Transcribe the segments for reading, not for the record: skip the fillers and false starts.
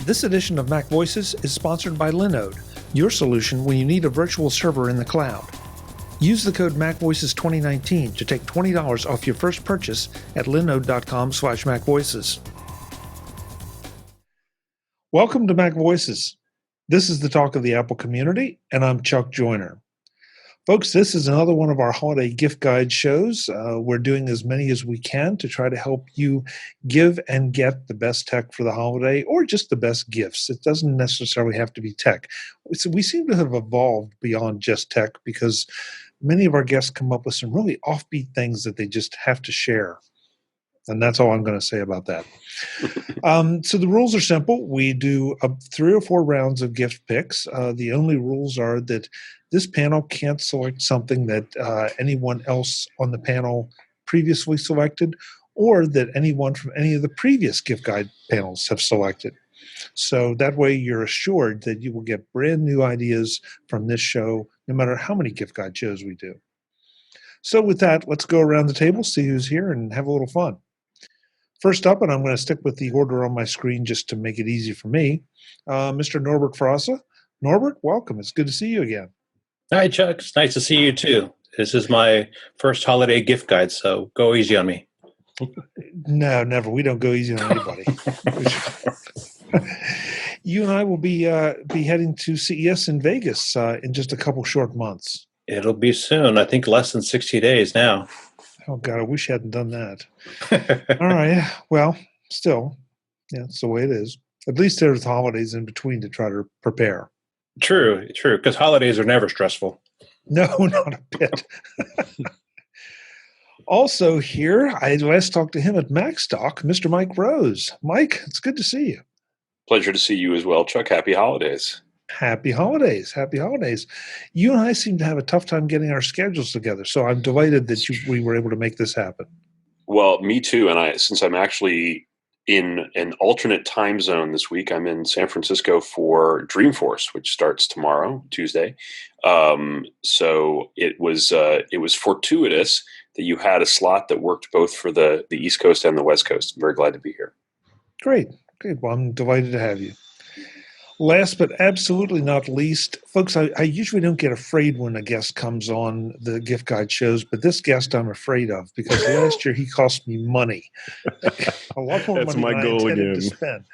This edition of MacVoices is sponsored by Linode, your solution when you need a virtual server in the cloud. Use the code MacVoices2019 to take $20 off your first purchase at linode.com/MacVoices. Welcome to MacVoices. This is the talk of the Apple community, and I'm Chuck Joyner. Folks, this is another one of our holiday gift guide shows. We're doing as many as we can to try to help you give and get the best tech for the holiday or just the best gifts. It doesn't necessarily have to be tech. So we seem to have evolved beyond just tech because many of our guests come up with some really offbeat things that they just have to share. And that's all I'm going to say about that. So the rules are simple. We do 3 or 4 rounds of gift picks. The only rules are that this panel can't select something that anyone else on the panel previously selected, or that anyone from any of the previous gift guide panels have selected. So that way you're assured that you will get brand new ideas from this show, no matter how many gift guide shows we do. So with that, let's go around the table, see who's here, and have a little fun. First up, and I'm going to stick with the order on my screen just to make it easy for me, Mr. Norbert Frassa. Norbert, welcome. It's good to see you again. Hi, Chuck. It's nice to see you, too. This is my first holiday gift guide, so go easy on me. No, never. We don't go easy on anybody. You and I will be heading to CES in Vegas in just a couple short months. It'll be soon. I think less than 60 days now. Oh, God, I wish I hadn't done that. All right. Well, still, yeah, it's the way it is. At least there's holidays in between to try to prepare. True, because holidays are never stressful. No, not a bit. Also here, I last talked to him at MacStock, Mr. Mike Rose. Mike, it's good to see you. Pleasure to see you as well, Chuck. Happy holidays. Happy holidays. Happy holidays. You and I seem to have a tough time getting our schedules together, so I'm delighted that we were able to make this happen. Well, me too. And since I'm actually in an alternate time zone this week, I'm in San Francisco for Dreamforce, which starts tomorrow, Tuesday. So it was fortuitous that you had a slot that worked both for the East Coast and the West Coast. I'm very glad to be here. Great. Well, I'm delighted to have you. Last but absolutely not least, folks, I usually don't get afraid when a guest comes on the gift guide shows, but this guest I'm afraid of because last year he cost me money. A lot more money than I intended to spend.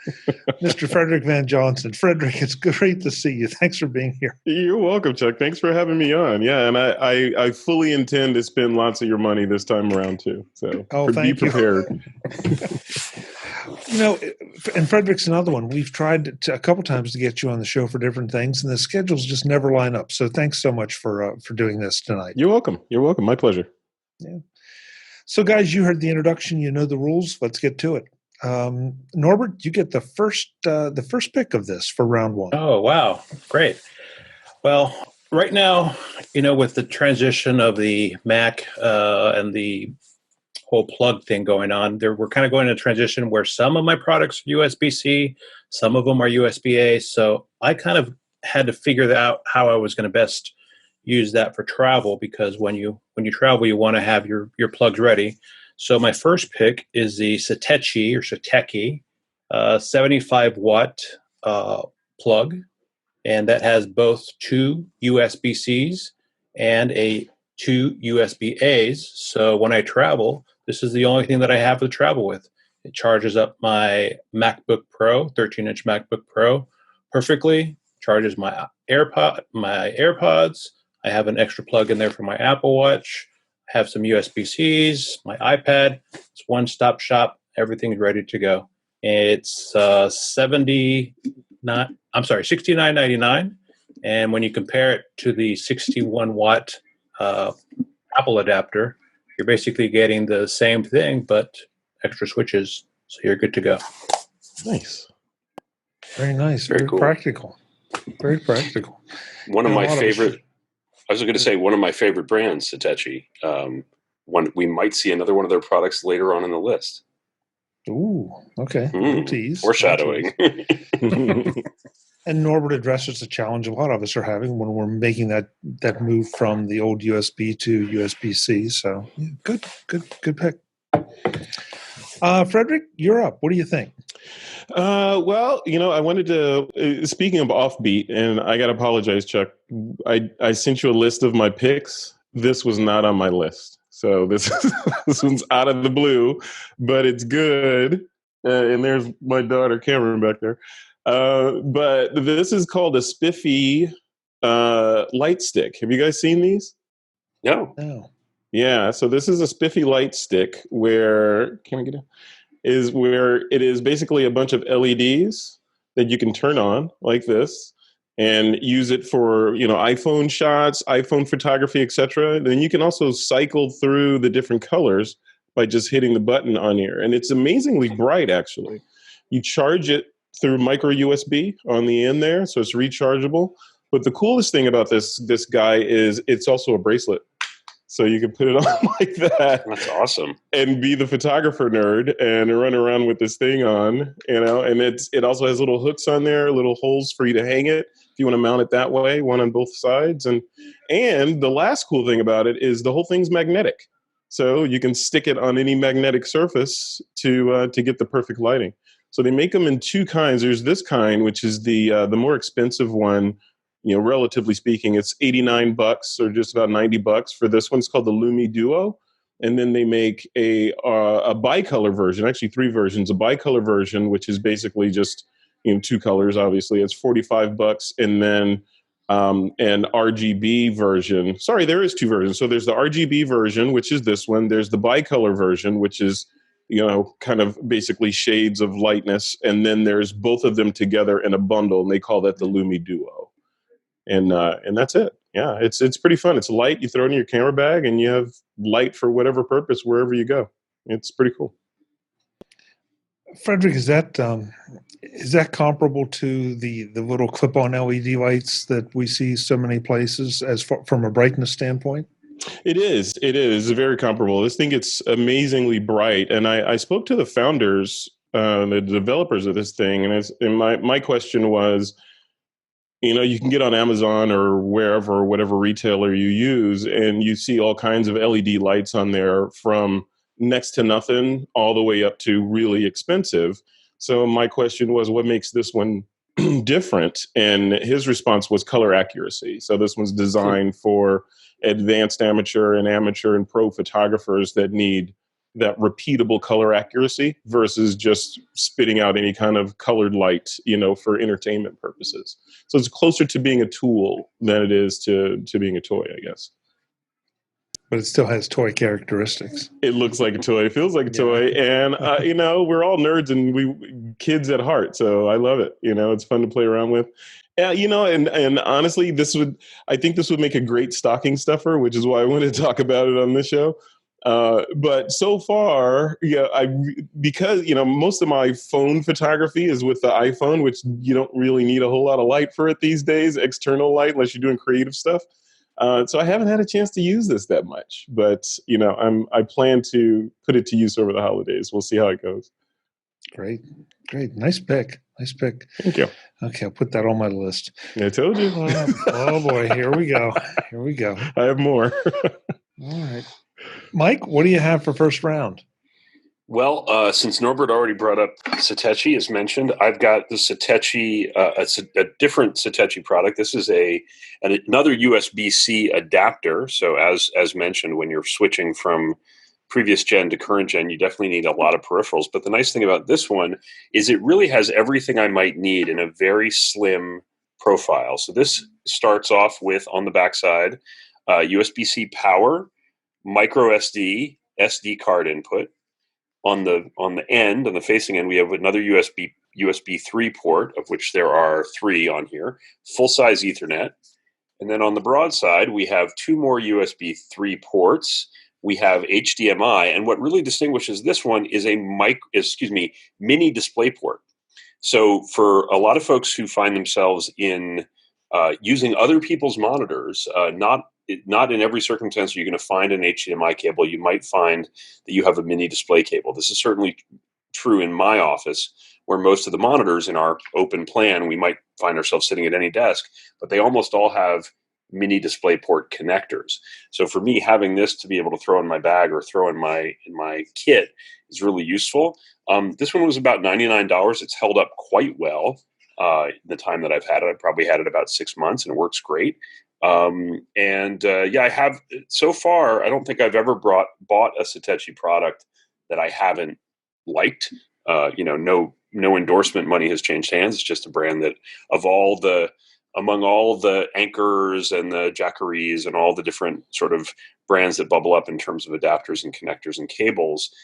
Mr. Frederick Van Johnson. Frederick, it's great to see you. Thanks for being here. You're welcome, Chuck. Thanks for having me on. Yeah, and I fully intend to spend lots of your money this time around, too. So be prepared. You know, and Frederick's another one. We've tried a couple times to get you on the show for different things, and the schedules just never line up. So thanks so much for doing this tonight. You're welcome. You're welcome. My pleasure. Yeah. So, guys, you heard the introduction. You know the rules. Let's get to it. Norbert, you get the first pick of this for round one. Oh, wow. Great. Well, right now, with the transition of the Mac and the whole plug thing going on, we're kind of going in a transition where some of my products are USB-C, some of them are USB-A. So I kind of had to figure out how I was going to best use that for travel, because when you travel, you want to have your plugs ready. So my first pick is the Satechi 75-watt plug, and that has both 2 USB-Cs and 2 USB-As. So when I travel, this is the only thing that I have to travel with. It charges up my MacBook Pro, 13-inch MacBook Pro, perfectly. Charges my AirPods. I have an extra plug in there for my Apple Watch. I have some USB-Cs, my iPad. It's one-stop shop. Everything's ready to go. It's $69.99. And when you compare it to the 61-watt Apple adapter, you're basically getting the same thing, but extra switches. So you're good to go. Nice. Very nice. Very cool. Practical. Very practical. One of my favorite brands, Satechi. We might see another one of their products later on in the list. Ooh, okay. Tease. Foreshadowing. And Norbert addresses the challenge a lot of us are having when we're making that move from the old USB to USB-C. So yeah, good pick. Frederick, you're up. What do you think? Well, I wanted to, speaking of offbeat, and I got to apologize, Chuck. I sent you a list of my picks. This was not on my list. So this this one's out of the blue, but it's good. And there's my daughter, Cameron, back there. But this is called a spiffy light stick. Have you guys seen these? No. Yeah, so this is a spiffy light stick where, can I get it? Is where it is basically a bunch of LEDs that you can turn on like this and use it for, iPhone shots, iPhone photography, etc. Then you can also cycle through the different colors by just hitting the button on here. And it's amazingly bright, actually. You charge it through micro USB on the end there, so it's rechargeable. But the coolest thing about this guy is it's also a bracelet. So you can put it on like that. That's awesome. And be the photographer nerd and run around with this thing on, and it also has little hooks on there, little holes for you to hang it if you want to mount it that way, one on both sides. And the last cool thing about it is the whole thing's magnetic. So you can stick it on any magnetic surface to get the perfect lighting. So they make them in two kinds. There's this kind, which is the more expensive one. Relatively speaking, it's $89 or just about $90 for this one. It's called the Lumi Duo. And then they make a bicolor version, actually three versions, a bicolor version, which is basically just, two colors, obviously. It's $45. And then an RGB version. Sorry, there is two versions. So there's the RGB version, which is this one. There's the bicolor version, which is, kind of basically shades of lightness. And then there's both of them together in a bundle, and they call that the Lumi Duo. And that's it. Yeah, it's pretty fun. It's light. You throw it in your camera bag, and you have light for whatever purpose wherever you go. It's pretty cool. Frederick, is that comparable to the little clip-on LED lights that we see so many places from a brightness standpoint? It is. It's very comparable. This thing gets amazingly bright, and I spoke to the founders, the developers of this thing, and my question was, you can get on Amazon or wherever, whatever retailer you use, and you see all kinds of LED lights on there from next to nothing all the way up to really expensive. So my question was, what makes this one different? And his response was color accuracy. So this one's designed for advanced amateur and pro photographers that need that repeatable color accuracy versus just spitting out any kind of colored light, for entertainment purposes. So it's closer to being a tool than it is to being a toy, I guess. But it still has toy characteristics. It looks like a toy. It feels like a toy. And, we're all nerds and we kids at heart. So I love it. It's fun to play around with. And honestly, I think this would make a great stocking stuffer, which is why I wanted to talk about it on this show. But so far, because most of my phone photography is with the iPhone, which you don't really need a whole lot of light for it these days, external light, unless you're doing creative stuff. So I haven't had a chance to use this that much, but I plan to put it to use over the holidays. We'll see how it goes. Great. Nice pick. Thank you. Okay, I'll put that on my list. I told you. Oh boy, here we go. I have more. All right. Mike, what do you have for first round? Well, since Norbert already brought up Satechi, as mentioned, I've got the Satechi, a different Satechi product. This is another USB-C adapter. So as mentioned, when you're switching from previous gen to current gen, you definitely need a lot of peripherals. But the nice thing about this one is it really has everything I might need in a very slim profile. So this starts off with, on the backside, USB-C power, micro SD card input. On the facing end, we have another USB 3 port, of which there are 3 on here, full-size Ethernet. And then on the broad side, we have 2 more USB 3 ports. We have HDMI, and what really distinguishes this one is a mini display port. So for a lot of folks who find themselves in using other people's monitors, not in every circumstance are you going to find an HDMI cable. You might find that you have a mini display cable. This is certainly true in my office, where most of the monitors in our open plan, we might find ourselves sitting at any desk, but they almost all have mini DisplayPort connectors. So for me, having this to be able to throw in my bag or throw in my kit is really useful. This one was about $99. It's held up quite well. The time that I've had it, I probably had it about 6 months, and it works great. I have so far. I don't think I've ever bought a Satechi product that I haven't liked. No endorsement money has changed hands. It's just a brand that among all the anchors and the jackeries and all the different sort of brands that bubble up in terms of adapters and connectors and cables,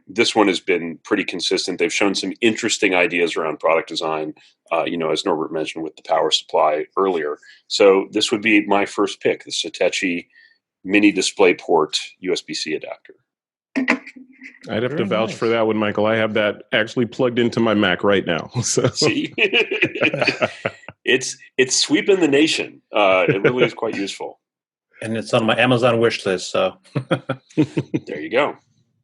this one has been pretty consistent. They've shown some interesting ideas around product design, as Norbert mentioned with the power supply earlier. So this would be my first pick, the Satechi Mini DisplayPort USB-C adapter. I'd have to vouch for that one, Michael. I have that actually plugged into my Mac right now. So. See, it's sweeping the nation. It really is quite useful, and it's on my Amazon wish list. So there you go.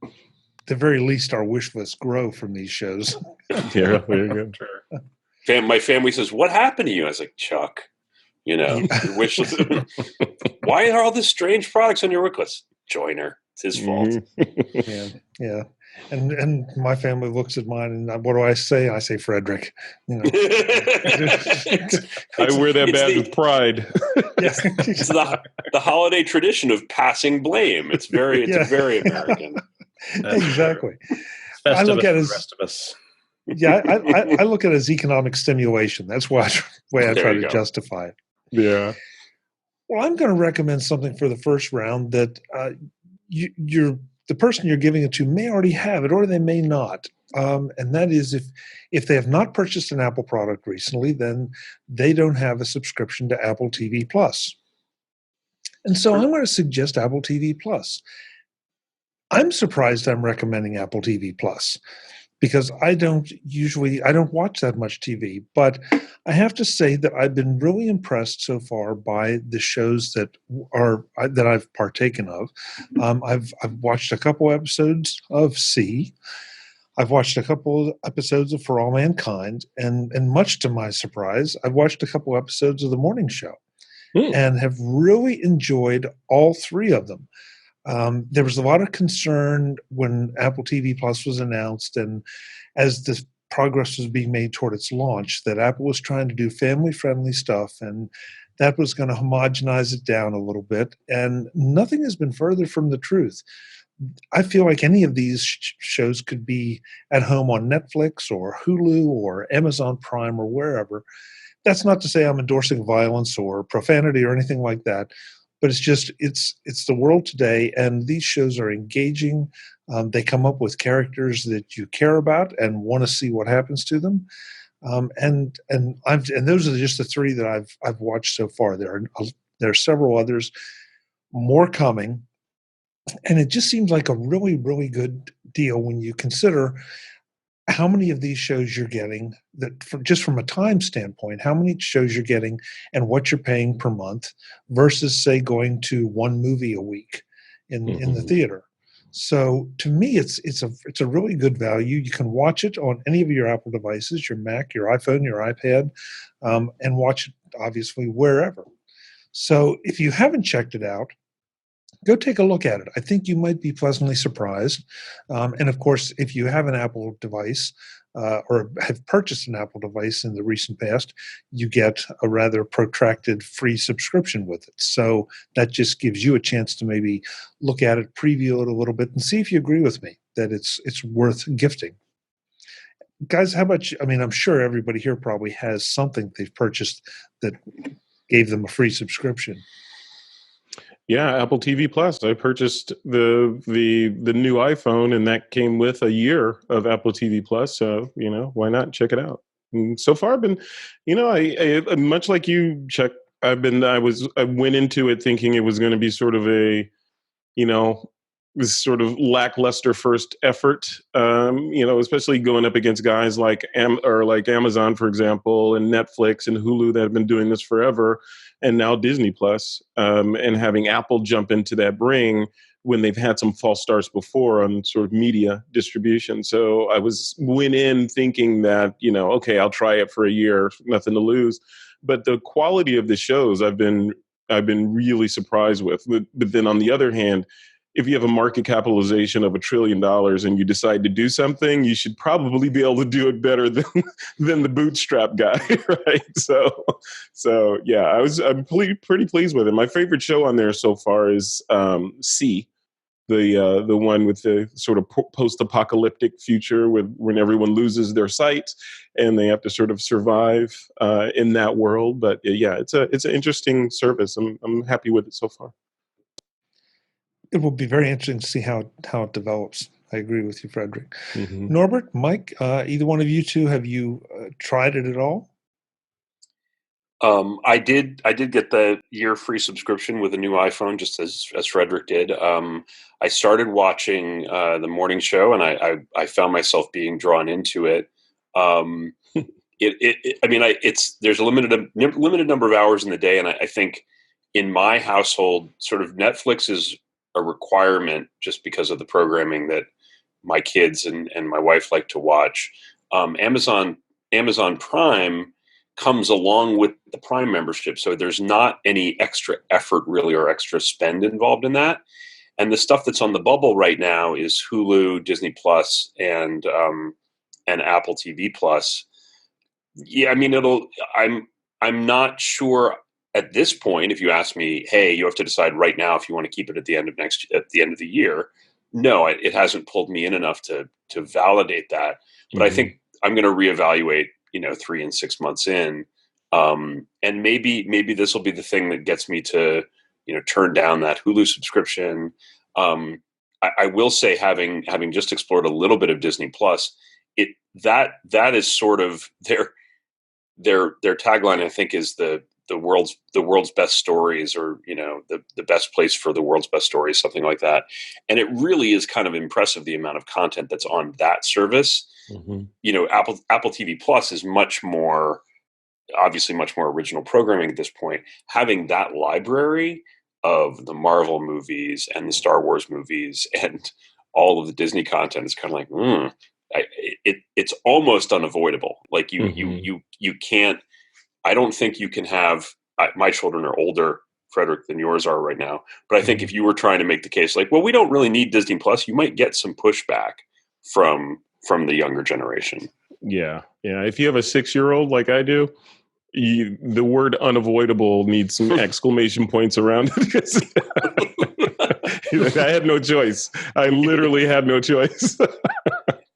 At the very least, our wish lists grow from these shows. Yeah, there you go. My family says, "What happened to you?" I was like, "Chuck, your wish list. Why are all these strange products on your wish list?" Joiner. It's his fault. Yeah. And my family looks at mine, and what do I say? I say Frederick. I wear that badge with pride. It's the holiday tradition of passing blame. It's very American. Exactly. I look at it as the rest of us. I look at it as economic stimulation. That's the way I try to justify it. Yeah. Well, I'm going to recommend something for the first round that the person you're giving it to may already have it, or they may not. And that is if they have not purchased an Apple product recently, then they don't have a subscription to Apple TV Plus. And so I'm going to suggest Apple TV Plus. I'm surprised I'm recommending Apple TV Plus because I don't watch that much TV, but I have to say that I've been really impressed so far by the shows that I've partaken of. I've watched a couple episodes of C. I've watched a couple episodes of For All Mankind, and much to my surprise, I've watched a couple episodes of The Morning Show, and have really enjoyed all three of them. There was a lot of concern when Apple TV Plus was announced, and as the progress was being made toward its launch, that Apple was trying to do family-friendly stuff, and that was going to homogenize it down a little bit. And nothing has been further from the truth. I feel like any of these shows could be at home on Netflix or Hulu or Amazon Prime or wherever. That's not to say I'm endorsing violence or profanity or anything like that. But it's just it's the world today, and these shows are engaging. They come up with characters that you care about and want to see what happens to them. And those are just the three that I've watched so far. There are several others, more coming, and it just seems like a really, really good deal when you consider how many of these shows you're getting, just from a time standpoint, how many shows you're getting and what you're paying per month versus, say, going to one movie a week in the theater. So to me, it's a really good value. You can watch it on any of your Apple devices, your Mac, your iPhone, your iPad, and watch it obviously wherever. So if you haven't checked it out, go take a look at it. I think you might be pleasantly surprised. And of course, if you have an Apple device or have purchased an Apple device in the recent past, you get a rather protracted free subscription with it. So that just gives you a chance to maybe look at it, preview it a little bit, and see if you agree with me that it's worth gifting. Guys, how about you? I mean, I'm sure everybody here probably has something they've purchased that gave them a free subscription. Yeah, Apple TV Plus. I purchased the new iPhone, and that came with a year of Apple TV Plus. So why not check it out? And so far, I've been, I much like you, Chuck. I went into it thinking it was going to be sort of a, this sort of lackluster first effort. Especially going up against guys like Amazon, for example, and Netflix and Hulu that have been doing this forever. And now Disney Plus, and having Apple jump into that ring when they've had some false starts before on sort of media distribution. So I went in thinking that, okay, I'll try it for a year, nothing to lose. But the quality of the shows I've been I've been really surprised with. But then on the other hand, if you have a market capitalization of $1 trillion and you decide to do something, you should probably be able to do it better than the bootstrap guy, right? So yeah, I'm pretty pleased with it. My favorite show on there so far is C, the one with the sort of post-apocalyptic future when everyone loses their sight and they have to sort of survive in that world. But yeah, it's an interesting service. I'm happy with it so far. It will be very interesting to see how it develops. I agree with you, Frederick. Mm-hmm. Norbert, Mike, either one of you two, have you tried it at all? I did get the year free subscription with a new iPhone, just as Frederick did. I started watching the morning show, and I found myself being drawn into it. There's a limited number of hours in the day, and I think in my household, sort of Netflix is a requirement just because of the programming that my kids and my wife like to watch. Amazon Prime comes along with the Prime membership, so there's not any extra effort really or extra spend involved in that. And the stuff that's on the bubble right now is Hulu, Disney Plus, and Apple TV Plus. Yeah, I mean, I'm not sure at this point. If you ask me, hey, you have to decide right now if you want to keep it at the end of the year. No, it hasn't pulled me in enough to validate that. But I think I'm going to reevaluate, 3 and 6 months in, and maybe this will be the thing that gets me to, turn down that Hulu subscription. I will say, having just explored a little bit of Disney Plus, that is sort of their tagline. I think is the world's best stories, or the best place for the world's best stories, something like that. And it really is kind of impressive, the amount of content that's on that service. Apple TV Plus is obviously much more original programming at this point. Having that library of the Marvel movies and the Star Wars movies and all of the Disney content is kind of like, it's almost unavoidable. Like you can't. I don't think you can have. My children are older, Frederick, than yours are right now. But I think if you were trying to make the case, like, well, we don't really need Disney Plus, you might get some pushback from the younger generation. Yeah. If you have a 6-year-old like I do, the word unavoidable needs some exclamation points around it. I had no choice. I literally had no choice.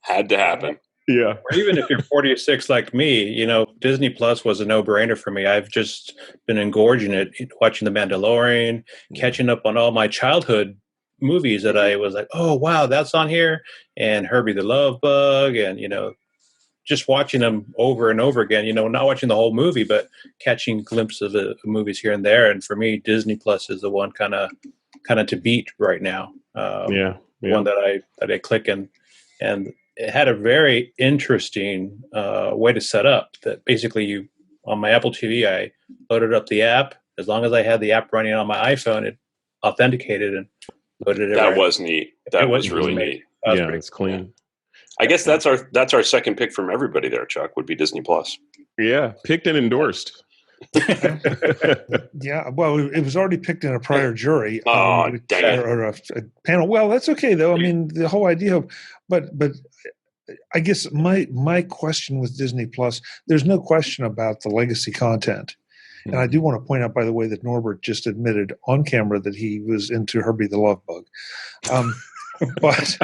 Had to happen. Yeah. Or even if you're 46 like me, Disney Plus was a no-brainer for me. I've just been engorging it, watching The Mandalorian, catching up on all my childhood movies that I was like, oh, wow, that's on here. And Herbie the Love Bug, and, just watching them over and over again, not watching the whole movie, but catching glimpses of the movies here and there. And for me, Disney Plus is the one kind of to beat right now. One that I click in, and it had a very interesting way to set up that basically on my Apple TV, I loaded up the app. As long as I had the app running on my iPhone, it authenticated and loaded it. That was neat. That was really neat. Yeah, it's clean. I guess that's our second pick from everybody there, Chuck, would be Disney Plus. Yeah, picked and endorsed. Yeah, well, it was already picked in a prior jury. Dang it. Or a panel. Well, that's okay though. I mean, the whole idea of, but I guess my question with Disney Plus, there's no question about the legacy content. And I do want to point out, by the way, that Norbert just admitted on camera that he was into Herbie the Love Bug. But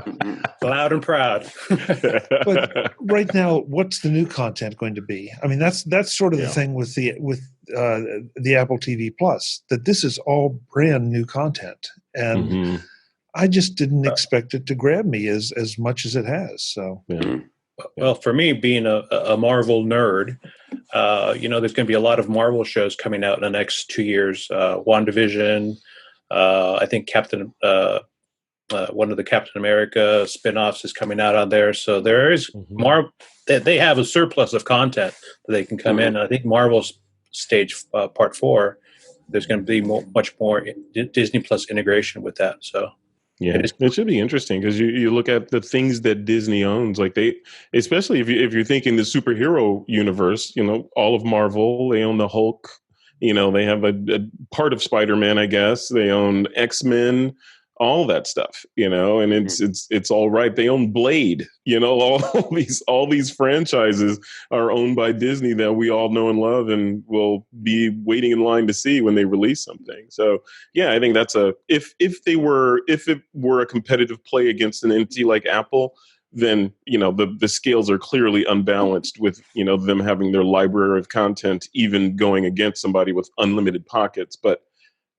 loud and proud. But right now, what's the new content going to be? I mean, that's sort of the thing with the Apple TV Plus, that this is all brand new content, and I just didn't expect it to grab me as much as it has. So, well, for me, being a Marvel nerd, there's going to be a lot of Marvel shows coming out in the next 2 years. WandaVision, I think one of the Captain America spinoffs is coming out on there. So there is more. They have a surplus of content that they can come in. And I think Marvel's stage part 4, there's going to be much more Disney Plus integration with that. So yeah, it should be interesting because you look at the things that Disney owns, like especially if you're thinking the superhero universe, all of Marvel, they own the Hulk, They have a part of Spider-Man, I guess. They own X-Men, all that stuff, and it's all right. They own Blade, all these franchises are owned by Disney that we all know and love and will be waiting in line to see when they release something. So yeah, I think that's if it were a competitive play against an entity like Apple, then the scales are clearly unbalanced with them having their library of content even going against somebody with unlimited pockets. But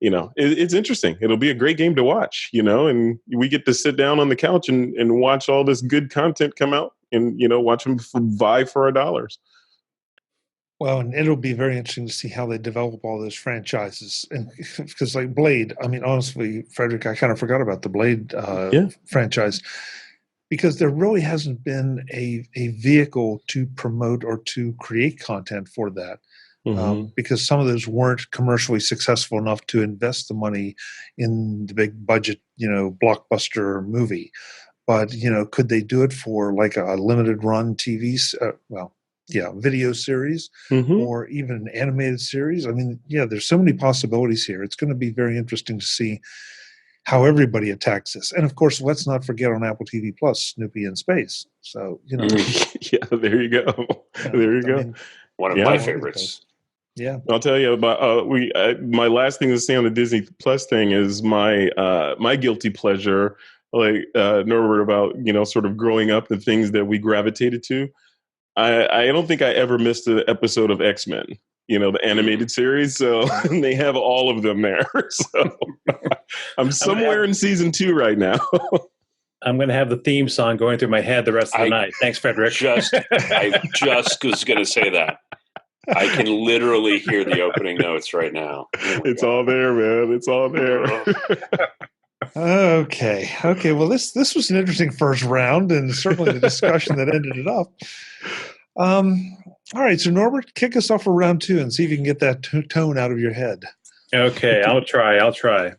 it's interesting. It'll be a great game to watch, and we get to sit down on the couch and watch all this good content come out and, watch them vie for our dollars. Well, and it'll be very interesting to see how they develop all those franchises. And because like Blade, I mean, honestly, Frederick, I kind of forgot about the Blade franchise because there really hasn't been a vehicle to promote or to create content for that. Because some of those weren't commercially successful enough to invest the money in the big budget, blockbuster movie. But, could they do it for like a limited run video series or even an animated series? I mean, there's so many possibilities here. It's going to be very interesting to see how everybody attacks this. And of course, let's not forget on Apple TV Plus, Snoopy in Space. So, yeah, there you go. There you go. I mean, one of my favorites. Yeah, I'll tell you about my last thing to say on the Disney Plus thing is my guilty pleasure, like Norbert, about sort of growing up, the things that we gravitated to. I don't think I ever missed an episode of X-Men, the animated series. So they have all of them there. So I'm somewhere in season 2 right now. I'm going to have the theme song going through my head the rest of the night. Thanks, Frederick. I just was going to say that. I can literally hear the opening notes right now. It's all there, man. It's all there. Okay. Well, this was an interesting first round, and certainly the discussion that ended it up. All right, so Norbert, kick us off for round 2 and see if you can get that tone out of your head. Okay, I'll try.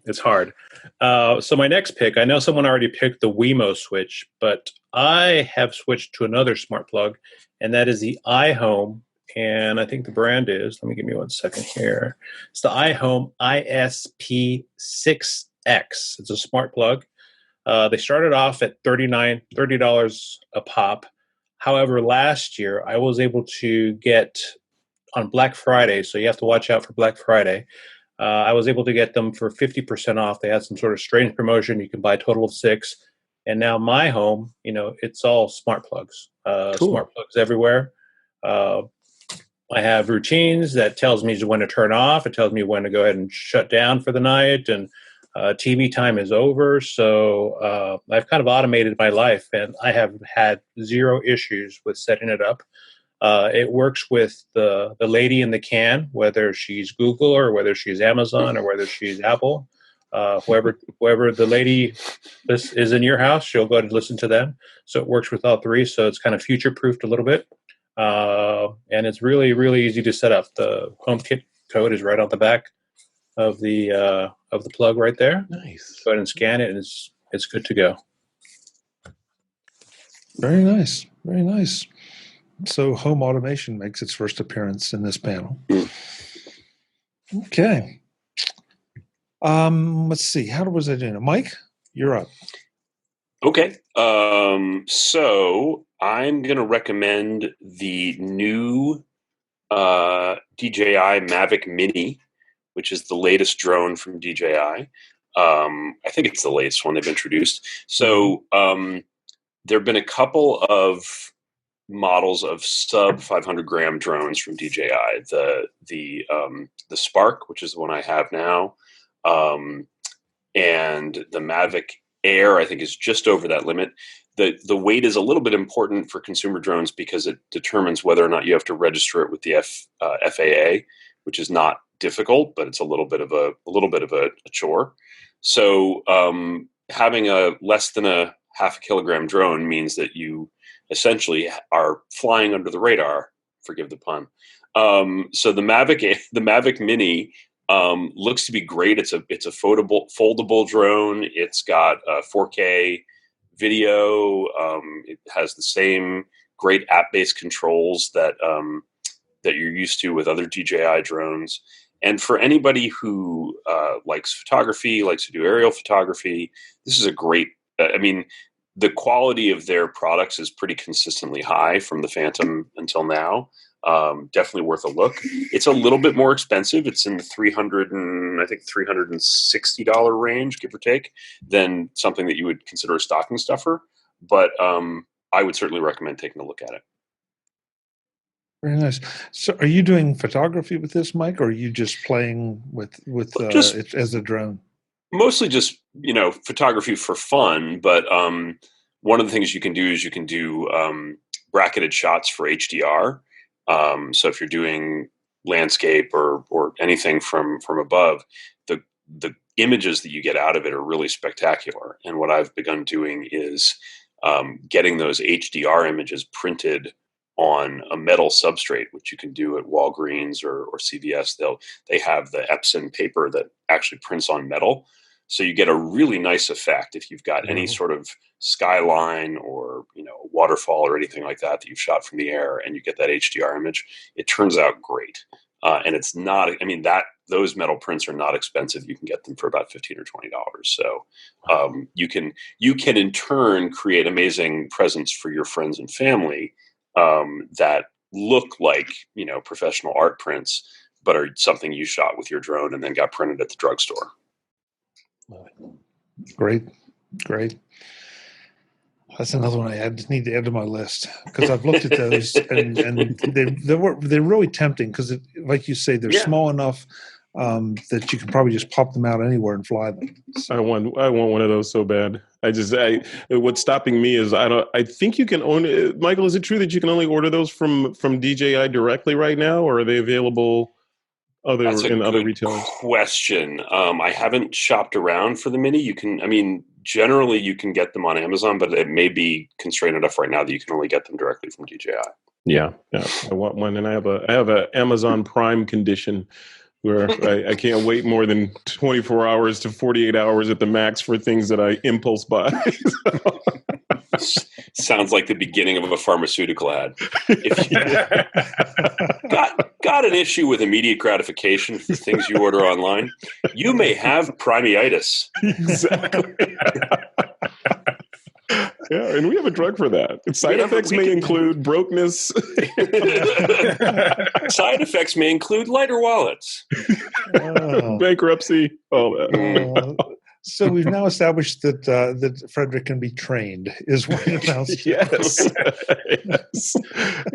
It's hard. So my next pick, I know someone already picked the Wemo Switch, but I have switched to another smart plug, and that is the iHome. And I think the brand is, give me 1 second here. It's the iHome ISP6X. It's a smart plug. They started off at $30 a pop. However, last year I was able to get on Black Friday, so you have to watch out for Black Friday. I was able to get them for 50% off. They had some sort of strange promotion. You can buy a total of 6. And now my home, it's all smart plugs. Cool. Smart plugs everywhere. I have routines that tells me when to turn off. It tells me when to go ahead and shut down for the night, and TV time is over. So I've kind of automated my life, and I have had 0 issues with setting it up. It works with the lady in the can, whether she's Google or whether she's Amazon or whether she's Apple. Whoever the lady is in your house, she'll go ahead and listen to them. So it works with all 3. So it's kind of future-proofed a little bit. And it's really, really easy to set up. The HomeKit code is right on the back of the plug right there. Nice. Go ahead and scan it, and it's good to go. Very nice. Very nice. So home automation makes its first appearance in this panel. Okay. Let's see. How was I doing? Mike, you're up. Okay. So I'm going to recommend the new DJI Mavic Mini, which is the latest drone from DJI. I think it's the latest one they've introduced. So there have been a couple of models of sub 500 gram drones from DJI. The Spark, which is the one I have now, and the Mavic Air, I think, is just over that limit. The weight is a little bit important for consumer drones because it determines whether or not you have to register it with the FAA, which is not difficult, but it's a little bit of a chore. So having a less than a half a kilogram drone means that you essentially are flying under the radar. Forgive the pun. So the Mavic Mini looks to be great. It's a foldable drone. It's got 4K video. It has the same great app-based controls that you're used to with other DJI drones. And for anybody who likes photography, likes to do aerial photography, this is a great. I mean, the quality of their products is pretty consistently high from the Phantom until now. Definitely worth a look. It's a little bit more expensive. It's in the $360 range, give or take, than something that you would consider a stocking stuffer. But I would certainly recommend taking a look at it. Very nice. So, are you doing photography with this, Mike, or are you just playing with it as a drone? Mostly just photography for fun. But one of the things you can do is you can do bracketed shots for HDR. So if you're doing landscape or anything from above, the images that you get out of it are really spectacular. And what I've begun doing is getting those HDR images printed on a metal substrate, which you can do at Walgreens or CVS. They have the Epson paper that actually prints on metal. So you get a really nice effect if you've got any sort of skyline or waterfall or anything like that you've shot from the air, and you get that HDR image. It turns out great, and it's not. I mean, those metal prints are not expensive. You can get them for about $15 or $20. So you can in turn create amazing presents for your friends and family that look like professional art prints, but are something you shot with your drone and then got printed at the drugstore. Great. That's another one I need to add to my list, because I've looked at those and they're really tempting, because like you say, they're small enough that you can probably just pop them out anywhere and fly them. So. I want one of those so bad. What's stopping me is I think you can own it. Michael, is it true that you can only order those from DJI directly right now, or are they available other retailers? Question. I haven't shopped around for the Mini. Generally you can get them on Amazon, but it may be constrained enough right now that you can only get them directly from DJI. Yeah. I want one, and I have a Amazon Prime condition where I can't wait more than 24 hours to 48 hours at the max for things that I impulse buy. Sounds like the beginning of a pharmaceutical ad. If you got an issue with immediate gratification for things you order online, you may have primeitis. Exactly. Yeah, and we have a drug for that. Side effects may include brokenness. Side effects may include lighter wallets. Bankruptcy, all that. So we've now established that Frederick can be trained, is what it amounts to.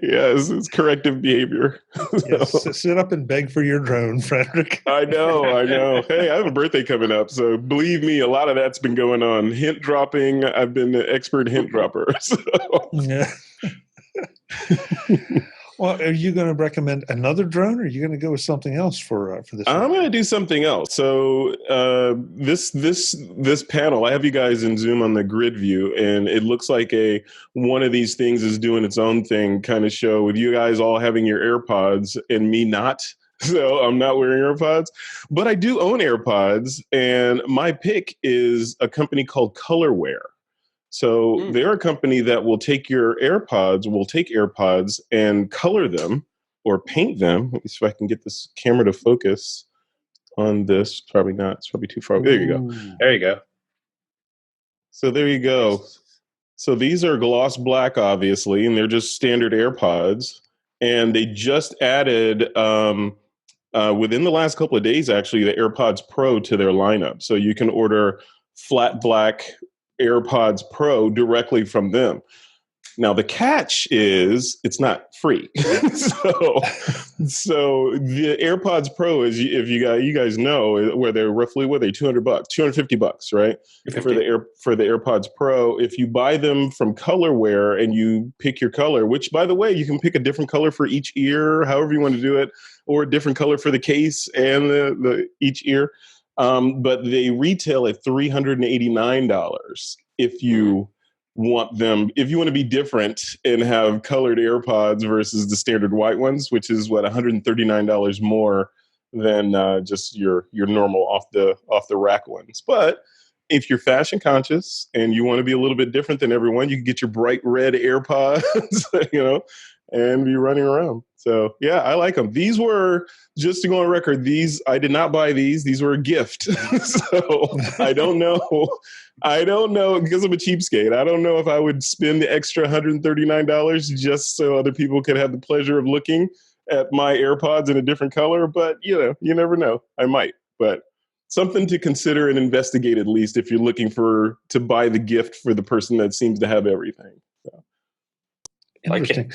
Yes, it's corrective behavior. Yes, sit up and beg for your drone, Frederick. I know. Hey, I have a birthday coming up, so believe me, a lot of that's been going on. Hint dropping. I've been an expert hint dropper. So. Yeah. Well, are you going to recommend another drone, or are you going to go with something else for this? I'm going to do something else. So this panel, I have you guys in Zoom on the grid view, and it looks like one of these things is doing its own thing kind of show, with you guys all having your AirPods and me not. So I'm not wearing AirPods, but I do own AirPods, and my pick is a company called Colorware. So they're a company that will take AirPods and color them or paint them. Let me see if I can get this camera to focus on this. Probably not. It's probably too far. There you go. There you go. So there you go. So these are gloss black, obviously, and they're just standard AirPods. And they just added, within the last couple of days, actually, the AirPods Pro to their lineup. So you can order flat black AirPods Pro directly from them. Now the catch is it's not free. so the AirPods Pro is, if you guys know, where they're roughly $200, $250, right? For the AirPods Pro. If you buy them from Colorware and you pick your color, which by the way, you can pick a different color for each ear, however you want to do it, or a different color for the case and the each ear. But they retail at $389 if you want them. If you want to be different and have colored AirPods versus the standard white ones, which is $139 more than just your normal off the rack ones. But if you're fashion conscious and you want to be a little bit different than everyone, you can get your bright red AirPods, and be running around. So yeah, I like them. These were, just to go on record, I did not buy these. These were a gift. So I don't know because I'm a cheapskate. I don't know if I would spend the extra $139 just so other people could have the pleasure of looking at my AirPods in a different color. But you never know. I might, but something to consider and investigate at least if you're looking to buy the gift for the person that seems to have everything. So. Interesting.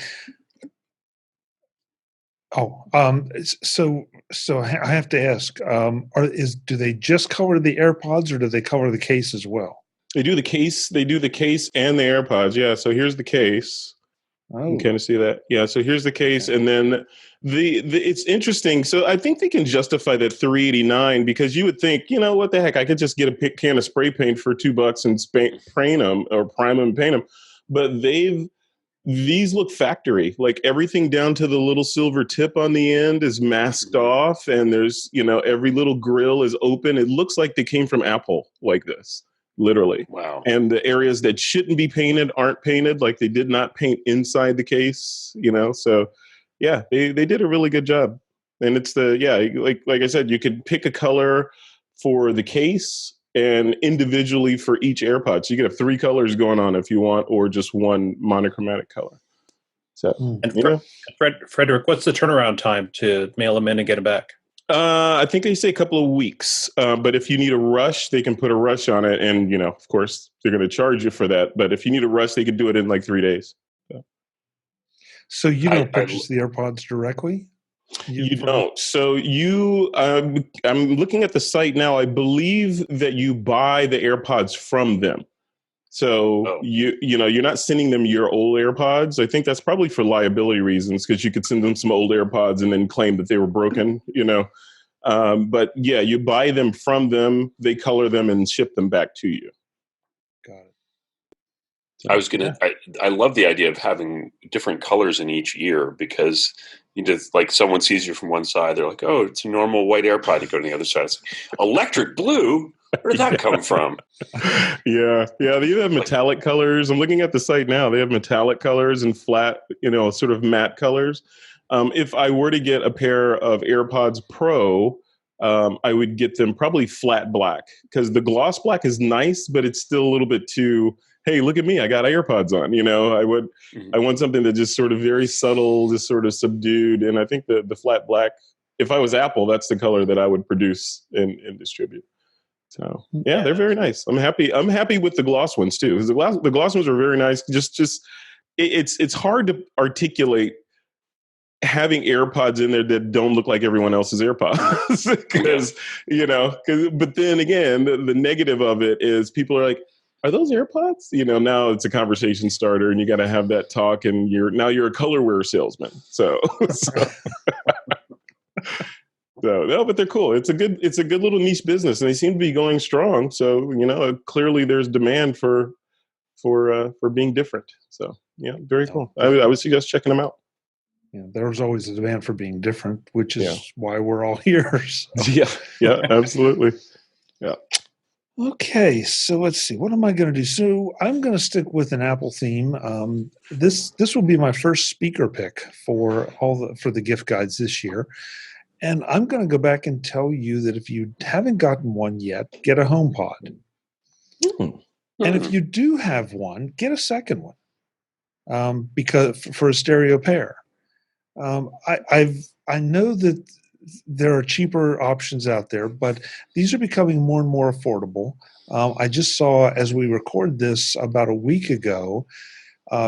So I have to ask: do they just cover the AirPods, or do they cover the case as well? They do the case. They do the case and the AirPods. Yeah. So here's the case. Oh. You can kind of see that. Yeah. So here's the case, and then it's interesting. So I think they can justify that $389 because you would think, what the heck, I could just get a can of spray paint for $2 and prime them and paint them, but these look factory, like everything down to the little silver tip on the end is masked off, and there's, every little grill is open. It looks like they came from Apple like this, literally. Wow. And the areas that shouldn't be painted aren't painted, like they did not paint inside the case, so yeah, they did a really good job. And it's like I said, you could pick a color for the case and individually for each AirPod. So you could have 3 colors going on if you want, or just one monochromatic color. So, Frederick, what's the turnaround time to mail them in and get them back? I think they say a couple of weeks. But if you need a rush, they can put a rush on it. And, of course, they're going to charge you for that. But if you need a rush, they could do it in like 3 days. So you don't purchase the AirPods directly? You don't. So I'm looking at the site now. I believe that you buy the AirPods from them. So you're not sending them your old AirPods. I think that's probably for liability reasons, because you could send them some old AirPods and then claim that they were broken, But yeah, you buy them from them, they color them and ship them back to you. Got it. I love the idea of having different colors in each ear, because you just, like, someone sees you from one side, they're like, oh, it's a normal white AirPod. You go to the other side, it's like, electric blue? Where did that come from? Yeah. They even have metallic colors. I'm looking at the site now. They have metallic colors and flat, sort of matte colors. If I were to get a pair of AirPods Pro, I would get them probably flat black, because the gloss black is nice, but it's still a little bit too, hey, look at me, I got AirPods on. I want something that just sort of very subtle, just sort of subdued. And I think the flat black, if I was Apple, that's the color that I would produce and distribute. So yeah, they're very nice. I'm happy with the gloss ones too, because the gloss ones are very nice. It's hard to articulate having AirPods in there that don't look like everyone else's AirPods, but then again, the negative of it is people are like, are those AirPods? Now it's a conversation starter, and you got to have that talk, and you're a colorware salesman. So no, but they're cool. It's a good little niche business, and they seem to be going strong. So clearly there's demand for being different. So yeah, very cool. I would suggest checking them out. Yeah, there's always a demand for being different, which is why we're all here. So. Yeah, absolutely. Yeah. Okay, so let's see. What am I going to do? So I'm going to stick with an Apple theme. This will be my first speaker pick for the gift guides this year, and I'm going to go back and tell you that if you haven't gotten one yet, get a HomePod, and if you do have one, get a second one, because for a stereo pair. I know that there are cheaper options out there, but these are becoming more and more affordable. I just saw, as we record this about a week ago,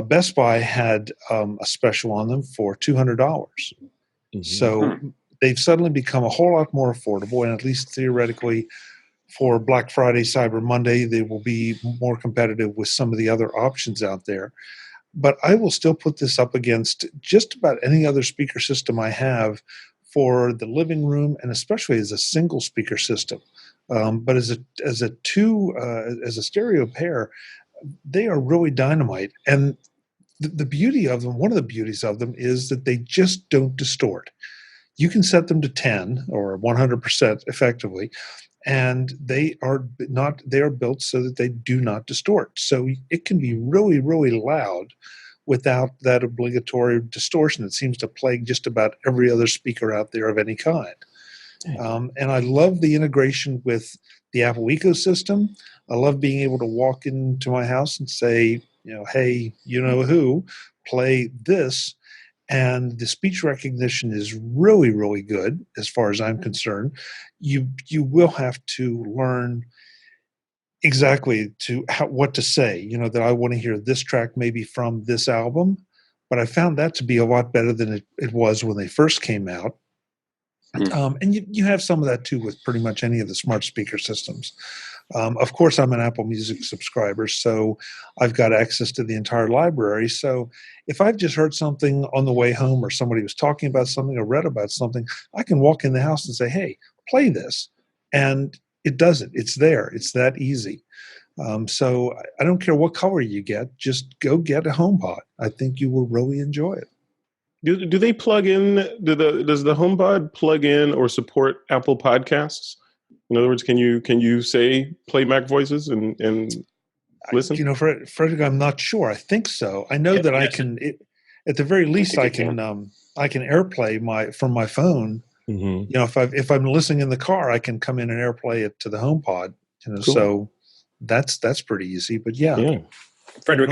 Best Buy had a special on them for $200. Mm-hmm. So they've suddenly become a whole lot more affordable, and at least theoretically for Black Friday, Cyber Monday, they will be more competitive with some of the other options out there. But I will still put this up against just about any other speaker system I have for the living room, and especially as a single speaker system. But as a stereo pair, they are really dynamite. And the beauty of them, one of the beauties of them, is that they just don't distort. You can set them to 10 or 100% effectively, and they are built so that they do not distort. So it can be really, really loud without that obligatory distortion that seems to plague just about every other speaker out there of any kind. And I love the integration with the Apple ecosystem. I love being able to walk into my house and say, hey, you know who, play this. And the speech recognition is really, really good as far as I'm concerned. You will have to learn exactly what to say, that I want to hear this track maybe from this album. But I found that to be a lot better than it was when they first came out. And you have some of that too with pretty much any of the smart speaker systems. Of course, I'm an Apple Music subscriber, so I've got access to the entire library. So if I've just heard something on the way home or somebody was talking about something or read about something, I can walk in the house and say, hey, play this. And it does it. It's there. It's that easy. So I don't care what color you get. Just go get a HomePod. I think you will really enjoy it. Do they plug in? Does the HomePod plug in or support Apple Podcasts? In other words, can you say play MacVoices and listen? Frederick, I'm not sure. I think so. I know that I can. At the very least, I can AirPlay from my phone. Mm-hmm. If I'm listening in the car, I can come in and AirPlay it to the HomePod. Cool. So that's pretty easy. But yeah. Frederick,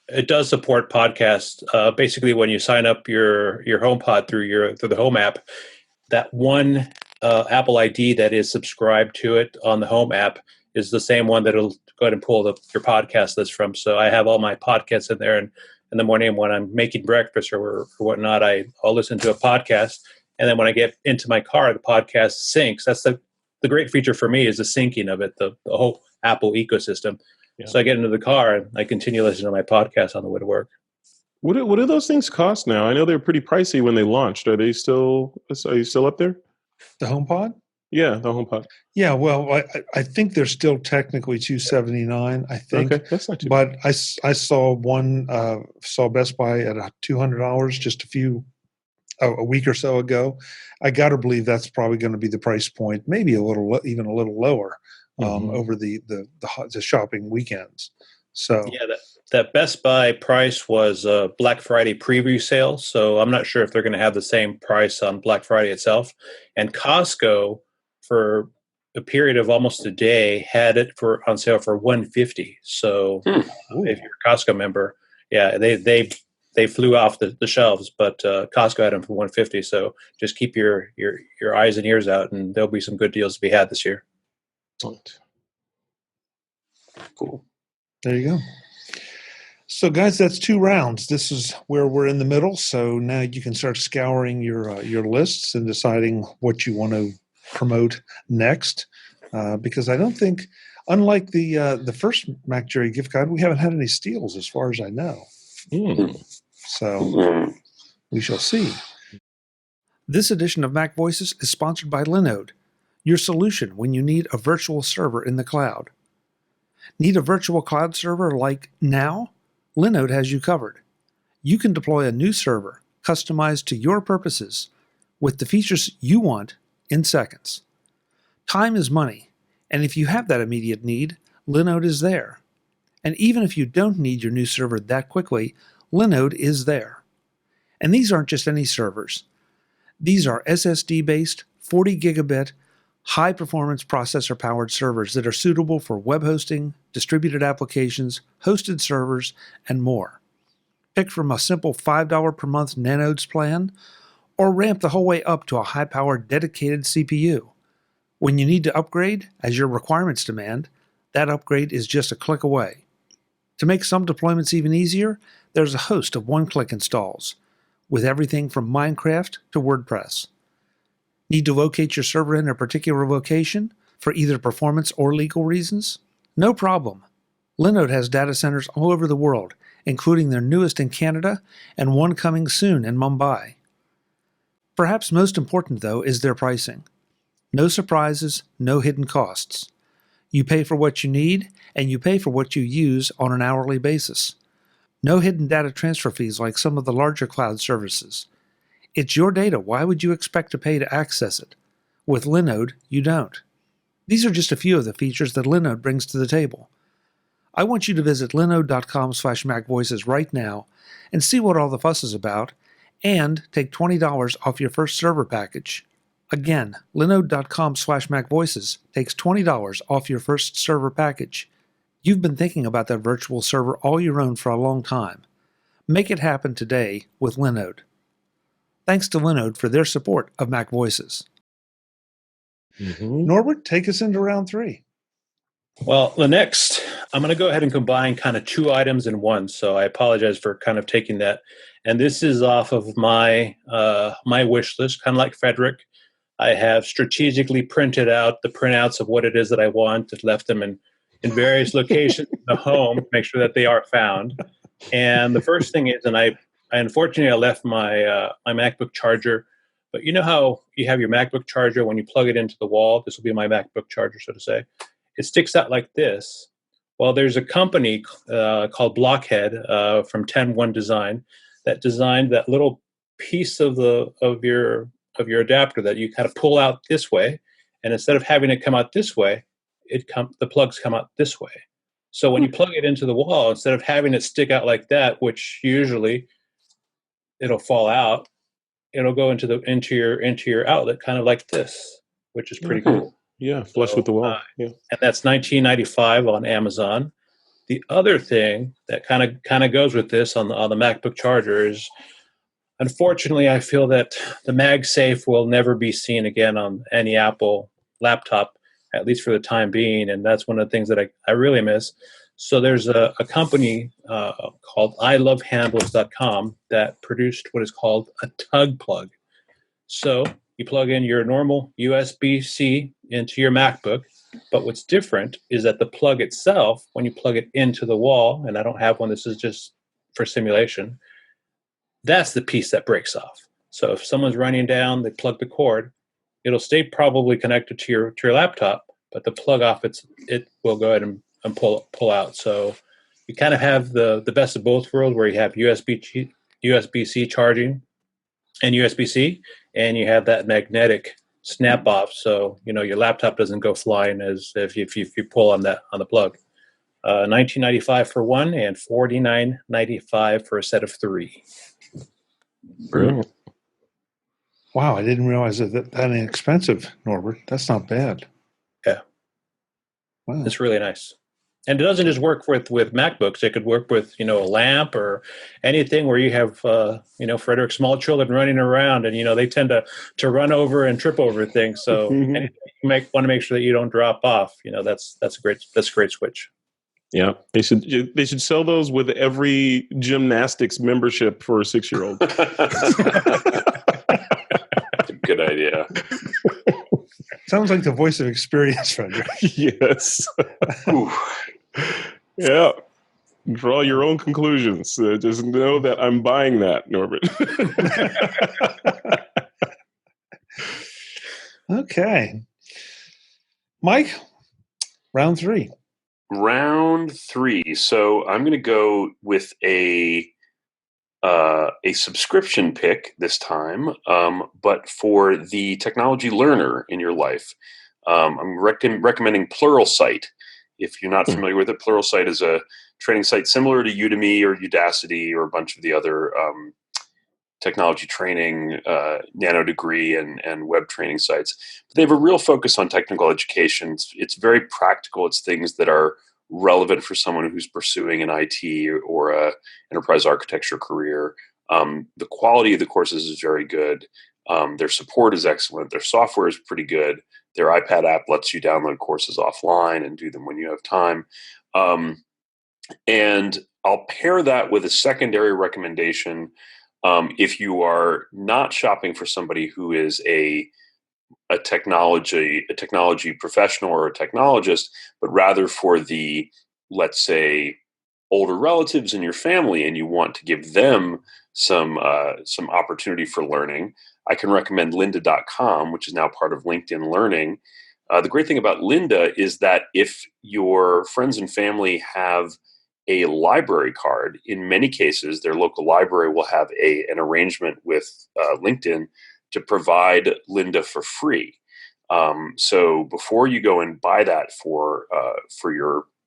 it does support podcasts. Basically, when you sign up your HomePod through the Home app, that one Apple ID that is subscribed to it on the Home app is the same one that'll go ahead and pull your podcast list from. So I have all my podcasts in there, and in the morning when I'm making breakfast or whatnot, I'll listen to a podcast, and then when I get into my car, the podcast syncs. That's the great feature for me is the syncing of it, the whole Apple ecosystem. Yeah. So I get into the car and I continue listening to my podcast on the way to work. What do those things cost now? I know they're pretty pricey when they launched. Are you still up there? The HomePod? Yeah, the HomePod. Yeah, well, I think they're still technically $279. I think. Okay, that's not too bad. But I saw Best Buy at $200 just a week or so ago. I got to believe that's probably going to be the price point, maybe even a little lower. Over the shopping weekends. So yeah, that Best Buy price was a Black Friday preview sale. So I'm not sure if they're going to have the same price on Black Friday itself. And Costco, for a period of almost a day, had it on sale for $150. So if you're a Costco member, yeah, they flew off the shelves, but Costco had them for $150. So just keep your eyes and ears out, and there'll be some good deals to be had this year. Cool. There you go. So, guys, that's 2 rounds. This is where we're in the middle. So now you can start scouring your lists and deciding what you want to promote next. Because I don't think, unlike the first Mac Jerry gift guide, we haven't had any steals as far as I know. So we shall see. This edition of MacVoices is sponsored by Linode, your solution when you need a virtual server in the cloud. Need a virtual cloud server like now? Linode has you covered. You can deploy a new server customized to your purposes with the features you want in seconds. Time is money, and if you have that immediate need, Linode is there. And even if you don't need your new server that quickly, Linode is there. And these aren't just any servers. These are SSD-based, 40 gigabit, high-performance processor-powered servers that are suitable for web hosting, distributed applications, hosted servers, and more. Pick from a simple $5 per month Nanodes plan, or ramp the whole way up to a high-powered dedicated CPU. When you need to upgrade, as your requirements demand, that upgrade is just a click away. To make some deployments even easier, there's a host of one-click installs, with everything from Minecraft to WordPress. Need to locate your server in a particular location for either performance or legal reasons? No problem. Linode has data centers all over the world, including their newest in Canada and one coming soon in Mumbai. Perhaps most important, though, is their pricing. No surprises, no hidden costs. You pay for what you need, and you pay for what you use on an hourly basis. No hidden data transfer fees like some of the larger cloud services. It's your data. Why would you expect to pay to access it? With Linode, you don't. These are just a few of the features that Linode brings to the table. I want you to visit linode.com/MacVoices right now and see what all the fuss is about, and take $20 off your first server package. Again, linode.com/MacVoices takes $20 off your first server package. You've been thinking about that virtual server all your own for a long time. Make it happen today with Linode. Thanks to Linode for their support of MacVoices. Norbert, take us into round 3. Well, the next, I'm going to go ahead and combine kind of 2 items in one. So I apologize for kind of taking that. And this is off of my my wish list, kind of like Frederick. I have strategically printed out the printouts of what it is that I want, and left them in various locations in the home to make sure that they are found. And the first thing is, and I unfortunately I left my my MacBook charger. But you know how you have your MacBook charger when you plug it into the wall? This will be my MacBook charger, so to say. It sticks out like this. Well, there's a company called Blockhead from 10-1 Design that designed that little piece of your adapter that you kind of pull out this way, and instead of having it come out this way, the plugs come out this way. So when you plug it into the wall, instead of having it stick out like that, which usually it'll fall out, it'll go into your outlet kind of like this, which is pretty cool. Yeah, flush with the wall. Yeah, and that's $19.95 on Amazon. The other thing that kind of goes with this on the MacBook charger is, unfortunately, I feel that the MagSafe will never be seen again on any Apple laptop, at least for the time being, and that's one of the things that I really miss. So there's a company called ilovehandles.com that produced what is called a Tug Plug. So you plug in your normal USB-C into your MacBook, but what's different is that the plug itself, when you plug it into the wall, and I don't have one, this is just for simulation, that's the piece that breaks off. So if someone's running down, they plug the cord, it'll stay probably connected to your laptop, but the plug off, it will go ahead and pull out. So you kind of have the best of both worlds, where you have USB-C charging and USB-C, and you have that magnetic snap off, so your laptop doesn't go flying as if you pull on the plug. $19.95 for one, and $49.95 for a set of 3. brilliant. Wow, I didn't realize that inexpensive, Norbert. That's not bad. Yeah. Wow. It's really nice. And it doesn't just work with MacBooks. It could work with, a lamp or anything where you have, Frederick, small children running around, and, they tend to run over and trip over things. So you want to make sure that you don't drop off. That's a great switch. Yeah, they should sell those with every gymnastics membership for a 6-year-old. That's a good idea. Sounds like the voice of experience, Frederick. Yes. Yeah. Draw your own conclusions. Just know that I'm buying that, Norbert. Okay. Mike, round 3. Round 3. So I'm going to go with a subscription pick this time, but for the technology learner in your life. I'm recommending Pluralsight. If you're not familiar with it, Pluralsight is a training site similar to Udemy or Udacity or a bunch of the other technology training, nano degree, and web training sites. But they have a real focus on technical education. It's very practical. It's things that are relevant for someone who's pursuing an IT or a enterprise architecture career. The quality of the courses is very good. Their support is excellent. Their software is pretty good. Their iPad app lets you download courses offline and do them when you have time. And I'll pair that with a secondary recommendation. If you are not shopping for somebody who is a technology professional or a technologist, but rather for the, let's say, older relatives in your family, and you want to give them some opportunity for learning, I can recommend lynda.com, which is now part of LinkedIn Learning. The great thing about Lynda is that if your friends and family have a library card, in many cases, their local library will have an arrangement with LinkedIn to provide Lynda for free. So before you go and buy that for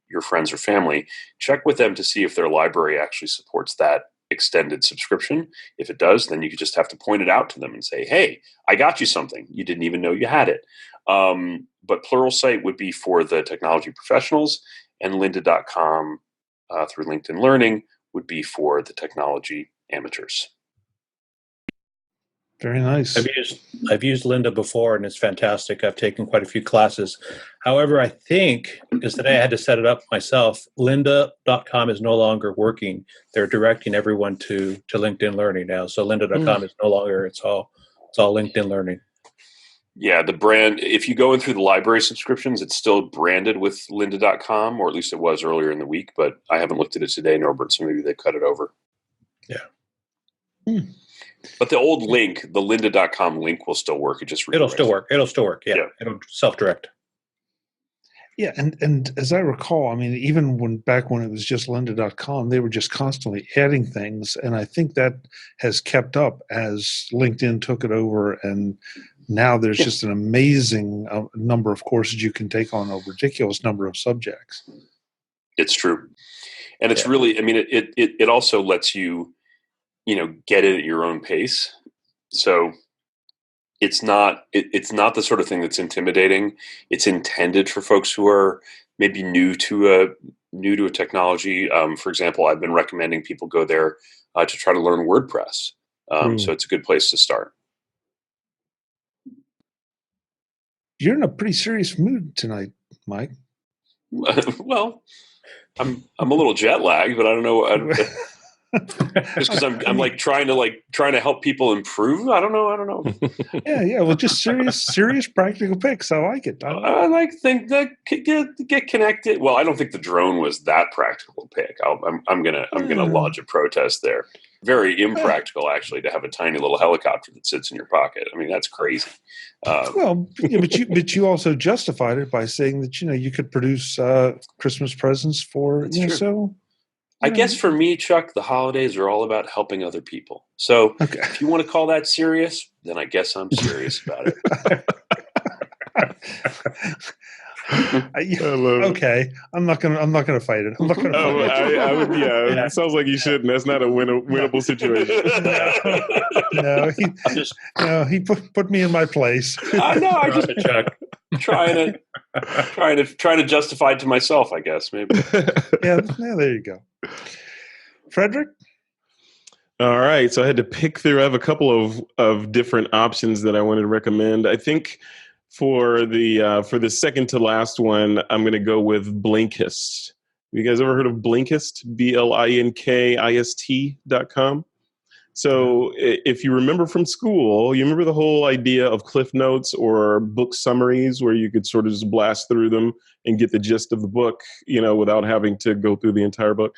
your friends or family, check with them to see if their library actually supports that extended subscription. If it does, then you just have to point it out to them and say, hey, I got you something. You didn't even know you had it. But Pluralsight would be for the technology professionals, and lynda.com through LinkedIn Learning would be for the technology amateurs. Very nice. I've used Lynda before, and it's fantastic. I've taken quite a few classes. However, I think, because today I had to set it up myself, lynda.com is no longer working. They're directing everyone to LinkedIn Learning now. So lynda.com is no longer, it's all LinkedIn Learning. Yeah, the brand, if you go in through the library subscriptions, it's still branded with lynda.com, or at least it was earlier in the week, but I haven't looked at it today, Norbert, so maybe they cut it over. Yeah. But the old link, the lynda.com link will still work. It'll still work. Yeah. It'll self-direct. Yeah, and as I recall, I mean, even back when it was just lynda.com, they were just constantly adding things, and I think that has kept up as LinkedIn took it over, and now there's just an amazing number of courses you can take on a ridiculous number of subjects. It's true. And it's really, I mean, it also lets you, get it at your own pace. So it's not the sort of thing that's intimidating. It's intended for folks who are maybe new to a technology. For example, I've been recommending people go there to try to learn WordPress. So it's a good place to start. You're in a pretty serious mood tonight, Mike. Well, I'm a little jet lagged, but I don't know. Just because I'm like trying to help people improve. I don't know. Yeah. Well, just serious practical picks. I like it. I like think that get connected. Well, I don't think the drone was that practical pick. I'm gonna lodge a protest there. Very impractical, actually, to have a tiny little helicopter that sits in your pocket. I mean, that's crazy. But you also justified it by saying that you could produce Christmas presents for so. I guess for me, Chuck, the holidays are all about helping other people. So if you want to call that serious, then I guess I'm serious about it. Okay, I'm not gonna fight it. I'm not gonna fight it. I would. Yeah, it sounds like you shouldn't. That's not a winnable situation. No, he put me in my place. I know. I just trying to justify it to myself, I guess, maybe. Yeah, there you go. Frederick? All right. So I had to pick through. I have a couple of different options that I wanted to recommend. I think for the second to last one, I'm going to go with Blinkist. Have you guys ever heard of Blinkist? BLINKIST.com. So if you remember from school, you remember the whole idea of Cliff Notes or book summaries where you could sort of just blast through them and get the gist of the book, without having to go through the entire book.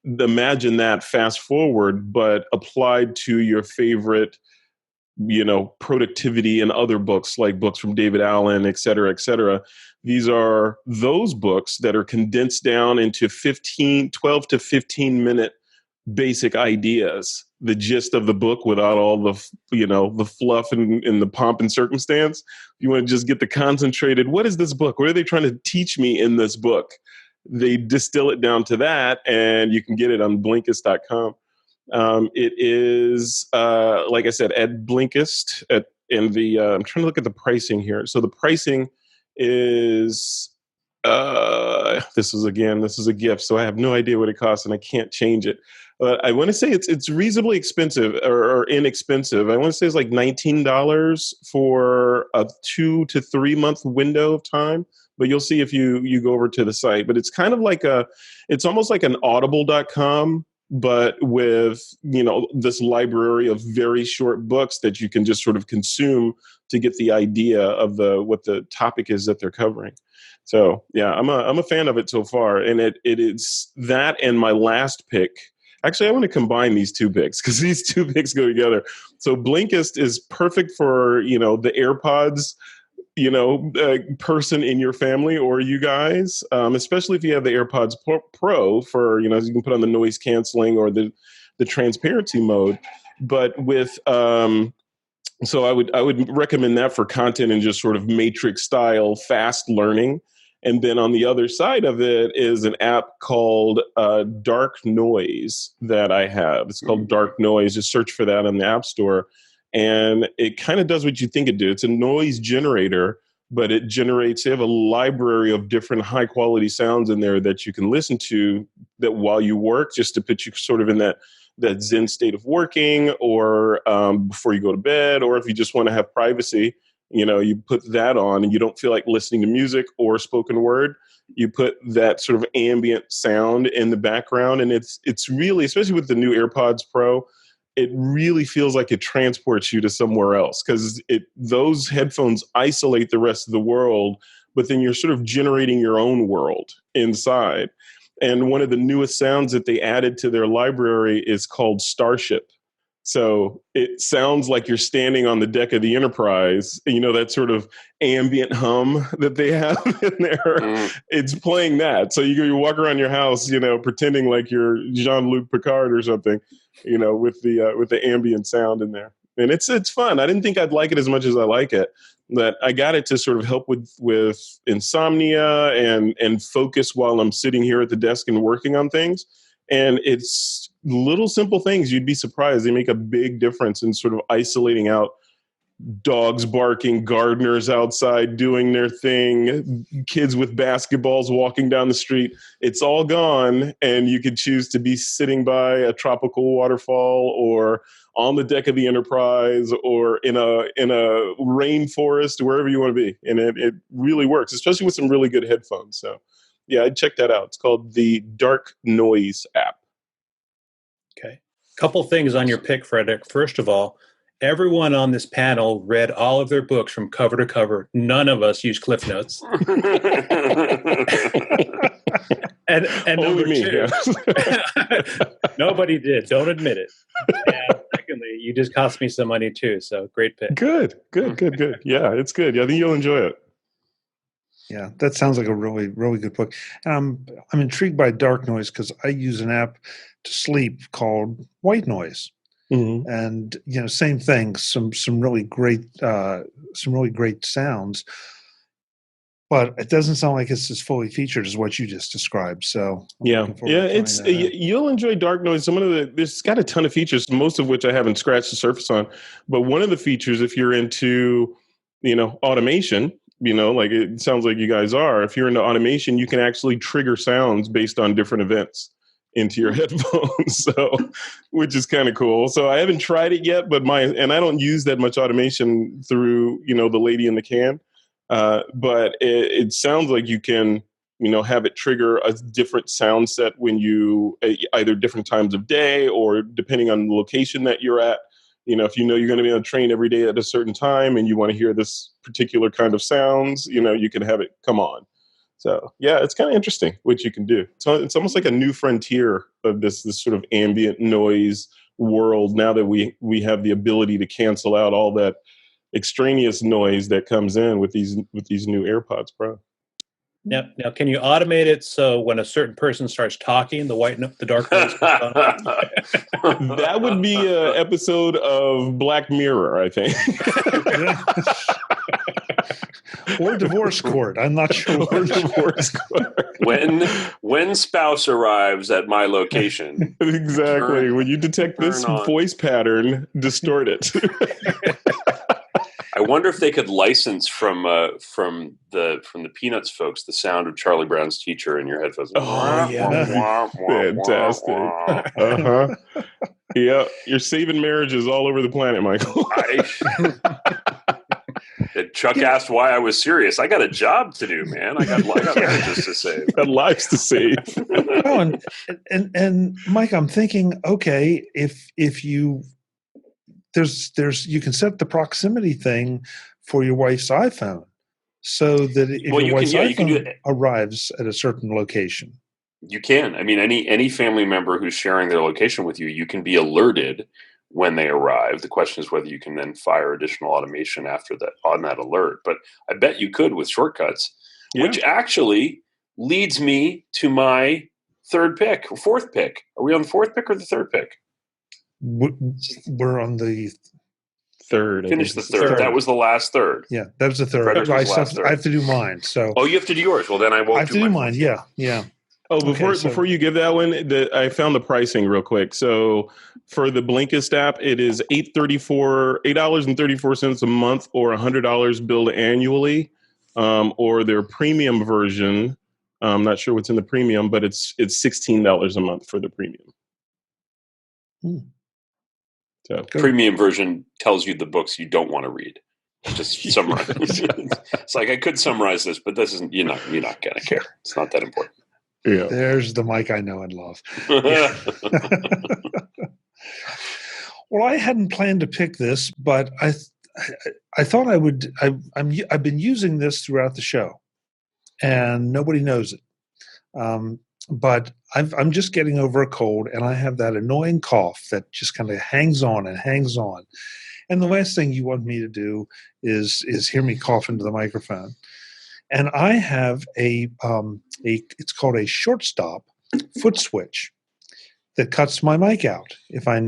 Imagine that fast forward, but applied to your favorite, productivity and other books, like books from David Allen, et cetera, et cetera. These are those books that are condensed down into 12 to 15 minute basic ideas, the gist of the book without all the, the fluff and the pomp and circumstance. You want to just get the concentrated, what is this book? What are they trying to teach me in this book? They distill it down to that, and you can get it on Blinkist.com. It is, like I said, at Blinkist. I'm trying to look at the pricing here. So the pricing is, this is a gift, so I have no idea what it costs, and I can't change it. But I want to say it's reasonably expensive or inexpensive. I want to say it's like $19 for a 2 to 3 month window of time. But you'll see if you go over to the site. But it's kind of like it's almost like an audible.com, but with, this library of very short books that you can just sort of consume to get the idea of what the topic is that they're covering. So yeah, I'm a fan of it so far. And it is that, and my last pick. Actually, I want to combine these two picks because these two picks go together. So Blinkist is perfect for, the AirPods, person in your family or you guys, especially if you have the AirPods Pro for, you can put on the noise canceling or the transparency mode. But with So I would recommend that for content and just sort of matrix style fast learning. And then on the other side of it is an app called Dark Noise that I have. It's called Dark Noise. Just search for that on the App Store. And it kind of does what you think it do. It's a noise generator, but it generates, they have a library of different high quality sounds in there that you can listen to that while you work, just to put you sort of in that Zen state of working, or before you go to bed, or if you just want to have privacy. You put that on and you don't feel like listening to music or spoken word. You put that sort of ambient sound in the background, and it's really, especially with the new AirPods Pro, it really feels like it transports you to somewhere else, because those headphones isolate the rest of the world, but then you're sort of generating your own world inside. And one of the newest sounds that they added to their library is called Starship. So it sounds like you're standing on the deck of the Enterprise, that sort of ambient hum that they have in there. It's playing that. So you walk around your house, pretending like you're Jean-Luc Picard or something, with the ambient sound in there. And it's fun. I didn't think I'd like it as much as I like it, but I got it to sort of help with insomnia and focus while I'm sitting here at the desk and working on things. And it's little simple things. You'd be surprised. They make a big difference in sort of isolating out dogs barking, gardeners outside doing their thing, kids with basketballs walking down the street. It's all gone, and you could choose to be sitting by a tropical waterfall or on the deck of the Enterprise or in a rainforest, wherever you want to be. And it really works, especially with some really good headphones. So yeah, I'd check that out. It's called the Dark Noise app. Okay. Couple things on your pick, Frederick. First of all, everyone on this panel read all of their books from cover to cover. None of us use Cliff Notes. and number two, nobody did. Don't admit it. And secondly, you just cost me some money too. So great pick. Good. Yeah, it's good. I think you'll enjoy it. Yeah, that sounds like a really, really good book. And I'm intrigued by Dark Noise because I use an app to sleep called White Noise. Mm-hmm. And same thing. Some really great sounds, but it doesn't sound like it's as fully featured as what you just described. So you'll enjoy Dark Noise. It's got a ton of features, most of which I haven't scratched the surface on. But one of the features, if you're into automation, like it sounds like you guys are, if you're into automation, you can actually trigger sounds based on different events into your headphones, which is kind of cool. So I haven't tried it yet, but and I don't use that much automation through, the lady in the can. But it sounds like you can, have it trigger a different sound set when you either different times of day or depending on the location that you're at. If you're going to be on a train every day at a certain time and you want to hear this particular kind of sounds, you can have it come on. So yeah, it's kind of interesting what you can do. So it's almost like a new frontier of this sort of ambient noise world now that we have the ability to cancel out all that extraneous noise that comes in with these new AirPods Pro. Now, can you automate it so when a certain person starts talking, the dark noise comes on? That would be an episode of Black Mirror, I think. Or divorce court. I'm not sure. Or divorce court. When spouse arrives at my location. Exactly. When you detect this voice pattern, distort it. I wonder if they could license from the Peanuts folks the sound of Charlie Brown's teacher in your headphones. Oh yeah, fantastic. Uh-huh. Yeah, you're saving marriages all over the planet, Michael. Chuck asked why I was serious. I got a job to do, man. I got marriages to save. Got lives to save. Oh, and Mike, I'm thinking, okay, if you you can set the proximity thing for your wife's iPhone so that if your wife's iPhone arrives at a certain location. You can. I mean, any family member who's sharing their location with you, you can be alerted when they arrive. The question is whether you can then fire additional automation after that on that alert. But I bet you could with shortcuts, which actually leads me to my fourth pick. Are we on the fourth pick or the third pick? We're on the third. Finish the third. That was the last third. Yeah, that was the third. Frederick was the last third. I have to do mine. So. Oh, you have to do yours. Well, then I won't. I have to do mine. Yeah, yeah. Oh, before you give that one, I found the pricing real quick. So for the Blinkist app, it is $8.34 a month, or $100 billed annually, or their premium version. I'm not sure what's in the premium, but it's $16 a month for the premium. So premium version tells you the books you don't want to read. Just summarize. It's like I could summarize this, but this isn't. You're not going to care. It's not that important. Yeah. There's the Mike I know and love. Well, I hadn't planned to pick this, but I thought I would. I've been using this throughout the show, and nobody knows it. But I'm just getting over a cold, and I have that annoying cough that just kind of hangs on and hangs on. And the last thing you want me to do is hear me cough into the microphone. And I have it's called a shortstop foot switch that cuts my mic out if I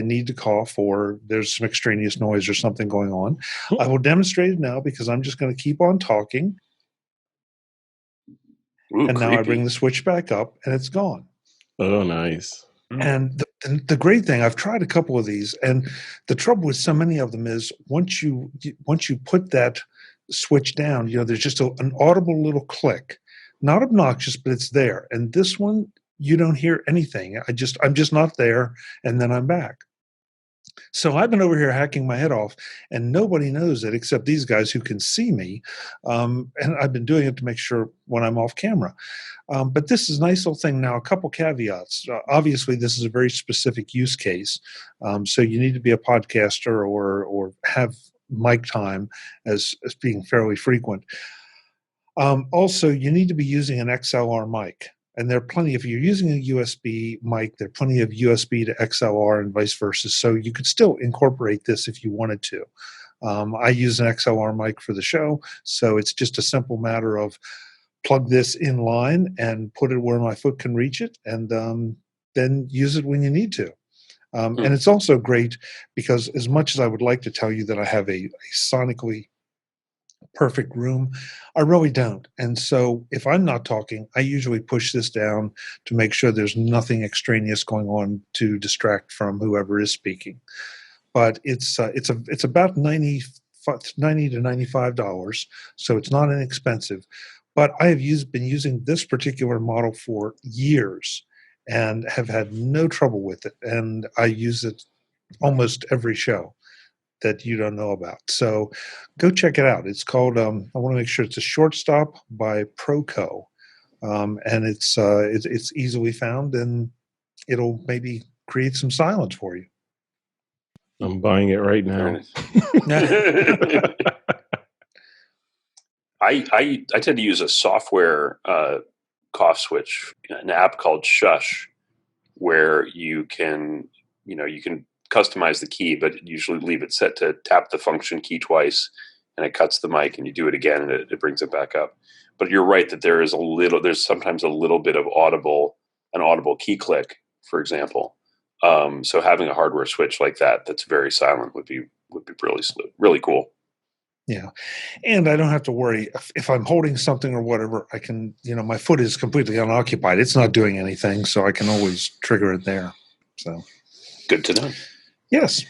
need to cough or there's some extraneous noise or something going on. I will demonstrate it now because I'm just going to keep on talking. Ooh, and creepy. now I bring the switch back up and it's gone. Oh, nice. And the great thing, I've tried a couple of these, and the trouble with so many of them is once you put that switch down, there's just an audible little click, not obnoxious, but it's there. And this one, you don't hear anything. I'm just not there, and then I'm back. So I've been over here hacking my head off, and nobody knows it except these guys who can see me. And I've been doing it to make sure when I'm off camera. But this is a nice little thing. Now, a couple caveats. Obviously, this is a very specific use case. So you need to be a podcaster or have mic time as being fairly frequent. Also, you need to be using an XLR mic. And there are plenty, if you're using a USB mic, there are plenty of USB to XLR and vice versa. So you could still incorporate this if you wanted to. I use an XLR mic for the show, so it's just a simple matter of plug this in line and put it where my foot can reach it, and then use it when you need to. And it's also great because as much as I would like to tell you that I have a sonically perfect room, I really don't. And so if I'm not talking, I usually push this down to make sure there's nothing extraneous going on to distract from whoever is speaking. But it's about $90 to $95, so it's not inexpensive. But I have been using this particular model for years and have had no trouble with it. And I use it almost every show that you don't know about. So go check it out. It's called, I want to make sure it's a shortstop by Proco. And it's easily found, and it'll maybe create some silence for you. I'm buying it right now. I tend to use a software cough switch, an app called Shush, where you can customize the key, but usually leave it set to tap the function key twice, and it cuts the mic, and you do it again, and it brings it back up. But you're right that there's sometimes a little bit of an audible key click, for example. So having a hardware switch like that's very silent would be really cool. Yeah. And I don't have to worry if I'm holding something or whatever. I can, my foot is completely unoccupied. It's not doing anything, so I can always trigger it there. So good to know. Yes.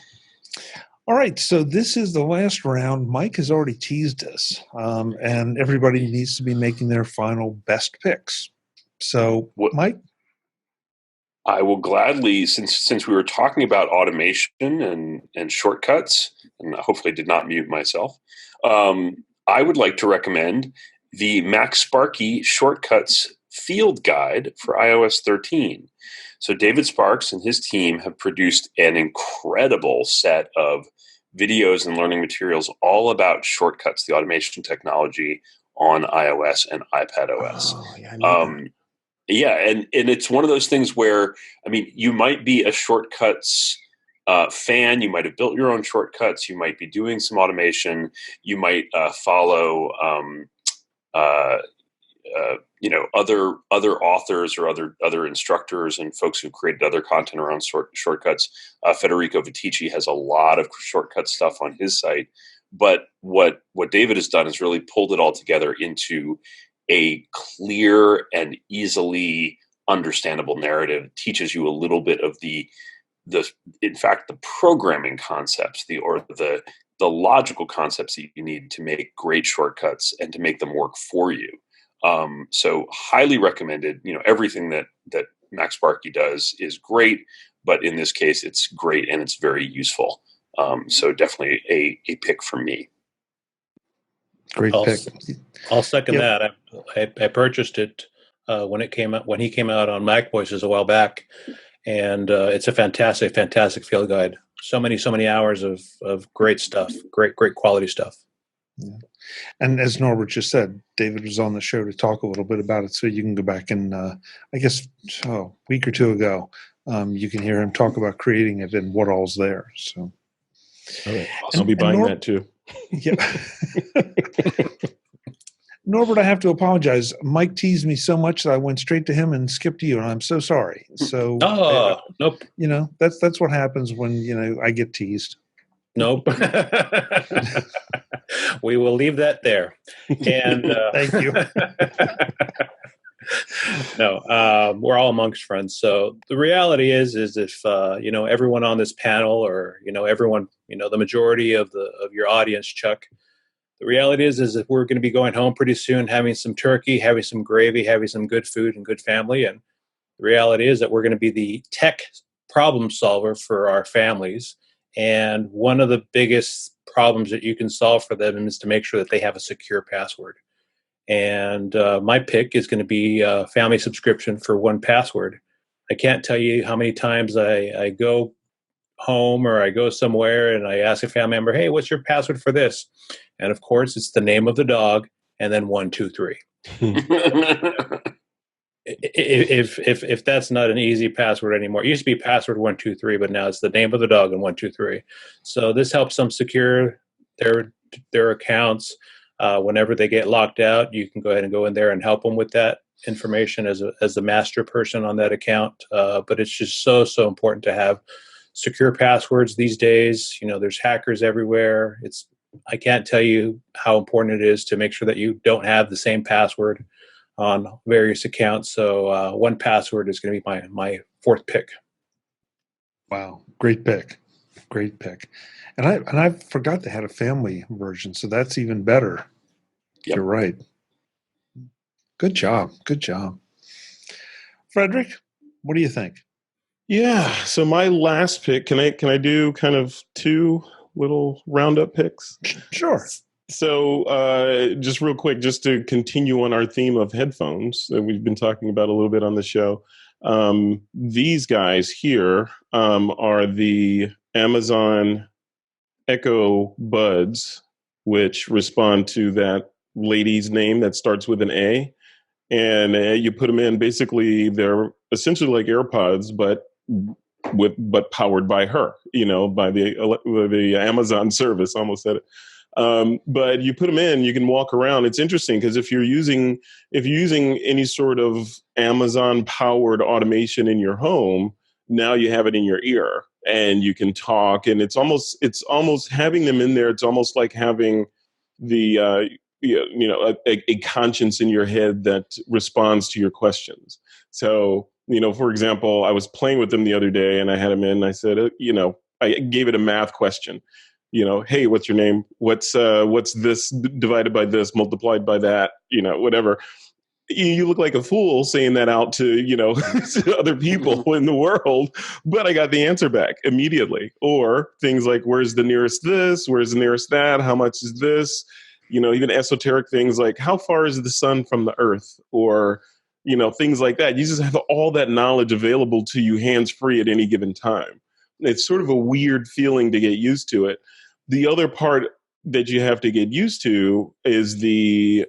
All right. So this is the last round. Mike has already teased us, and everybody needs to be making their final best picks. So, Mike? I will gladly, since we were talking about automation and shortcuts, and hopefully did not mute myself, I would like to recommend the Mac Sparky Shortcuts Field Guide for iOS 13. So David Sparks and his team have produced an incredible set of videos and learning materials all about shortcuts, the automation technology on iOS and iPadOS. Oh, yeah, yeah, and it's one of those things where, you might be a shortcuts fan. You might have built your own shortcuts. You might be doing some automation. You might follow other authors or other instructors and folks who've created other content around shortcuts. Federico Viticci has a lot of shortcut stuff on his site. But what David has done is really pulled it all together into a clear and easily understandable narrative. Teaches you a little bit of the programming concepts, the logical concepts that you need to make great shortcuts and to make them work for you. So highly recommended. Everything that Max Sparky does is great, but in this case, it's great and it's very useful. So definitely a pick from me. Great pick. I'll second that. I purchased it when he came out on MacVoices a while back, and it's a fantastic field guide. So many hours of great stuff, great quality stuff. Yeah. And as Norbert just said, David was on the show to talk a little bit about it, so you can go back and I guess a week or two ago, you can hear him talk about creating it and what all's there. So. Right. I'll be buying that too. Yeah. Norbert, I have to apologize. Mike teased me so much that I went straight to him and skipped you, and I'm so sorry. So, nope. That's what happens when I get teased. Nope. We will leave that there. And thank you. No, we're all amongst friends. So the reality is if everyone on this panel, or everyone, the majority of your audience, Chuck, the reality is if we're going to be going home pretty soon, having some turkey, having some gravy, having some good food and good family, and the reality is that we're going to be the tech problem solver for our families. And one of the biggest problems that you can solve for them is to make sure that they have a secure password. And my pick is going to be a family subscription for 1Password. I can't tell you how many times I go home or I go somewhere and I ask a family member, hey, what's your password for this? And of course, it's the name of the dog and then 1, 2, 3. If that's not an easy password anymore, it used to be password 1, 2, 3, but now it's the name of the dog and 1, 2, 3. So this helps them secure their accounts. Whenever they get locked out, you can go ahead and go in there and help them with that information as the master person on that account. But it's just so important to have secure passwords these days. There's hackers everywhere. I can't tell you how important it is to make sure that you don't have the same password on various accounts. So 1Password is going to be my fourth pick. Wow, great pick. And I forgot they had a family version, so that's even better. Yep. You're right. Good job. Frederick, what do you think? Yeah. So my last pick, can I do kind of two little roundup picks? Sure. So just real quick, just to continue on our theme of headphones that we've been talking about a little bit on the show. These guys here are the Amazon Echo Buds, which respond to that lady's name that starts with an A. And you put them in, basically they're essentially like AirPods, but powered by her, by the Amazon service. Almost said it. But you put them in, you can walk around. It's interesting because if you're using any sort of Amazon powered automation in your home, now you have it in your ear and you can talk. And it's almost having them in there. It's almost like having the a conscience in your head that responds to your questions. So, for example, I was playing with them the other day and I had them in and I said, I gave it a math question. Hey, what's your name? What's this divided by this, multiplied by that, whatever. You look like a fool saying that out to, to other people in the world, but I got the answer back immediately. Or things like, where's the nearest this? Where's the nearest that? How much is this? Even esoteric things like how far is the sun from the earth, or, things like that. You just have all that knowledge available to you hands-free at any given time. It's sort of a weird feeling to get used to it. The other part that you have to get used to is the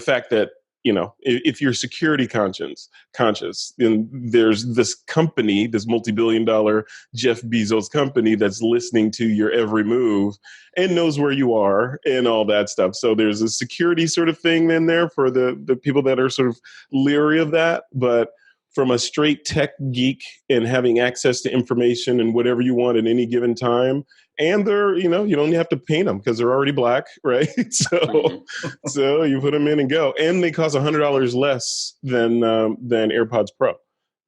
fact that if you're security conscious, then there's this company, this multi-billion-dollar Jeff Bezos company that's listening to your every move and knows where you are and all that stuff. So there's a security sort of thing in there for the people that are sort of leery of that. But from a straight tech geek and having access to information and whatever you want at any given time, and they're, you don't have to paint them because they're already black, right? So you put them in and go, and they cost $100 less than AirPods Pro.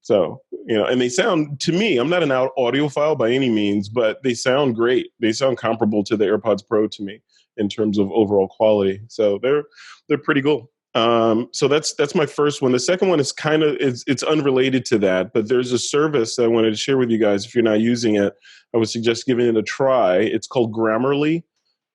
So, and they sound, to me, I'm not an audiophile by any means, but they sound great. They sound comparable to the AirPods Pro to me in terms of overall quality. So they're pretty cool. So that's my first one. The second one is it's unrelated to that, but there's a service that I wanted to share with you guys. If you're not using it, I would suggest giving it a try. It's called Grammarly,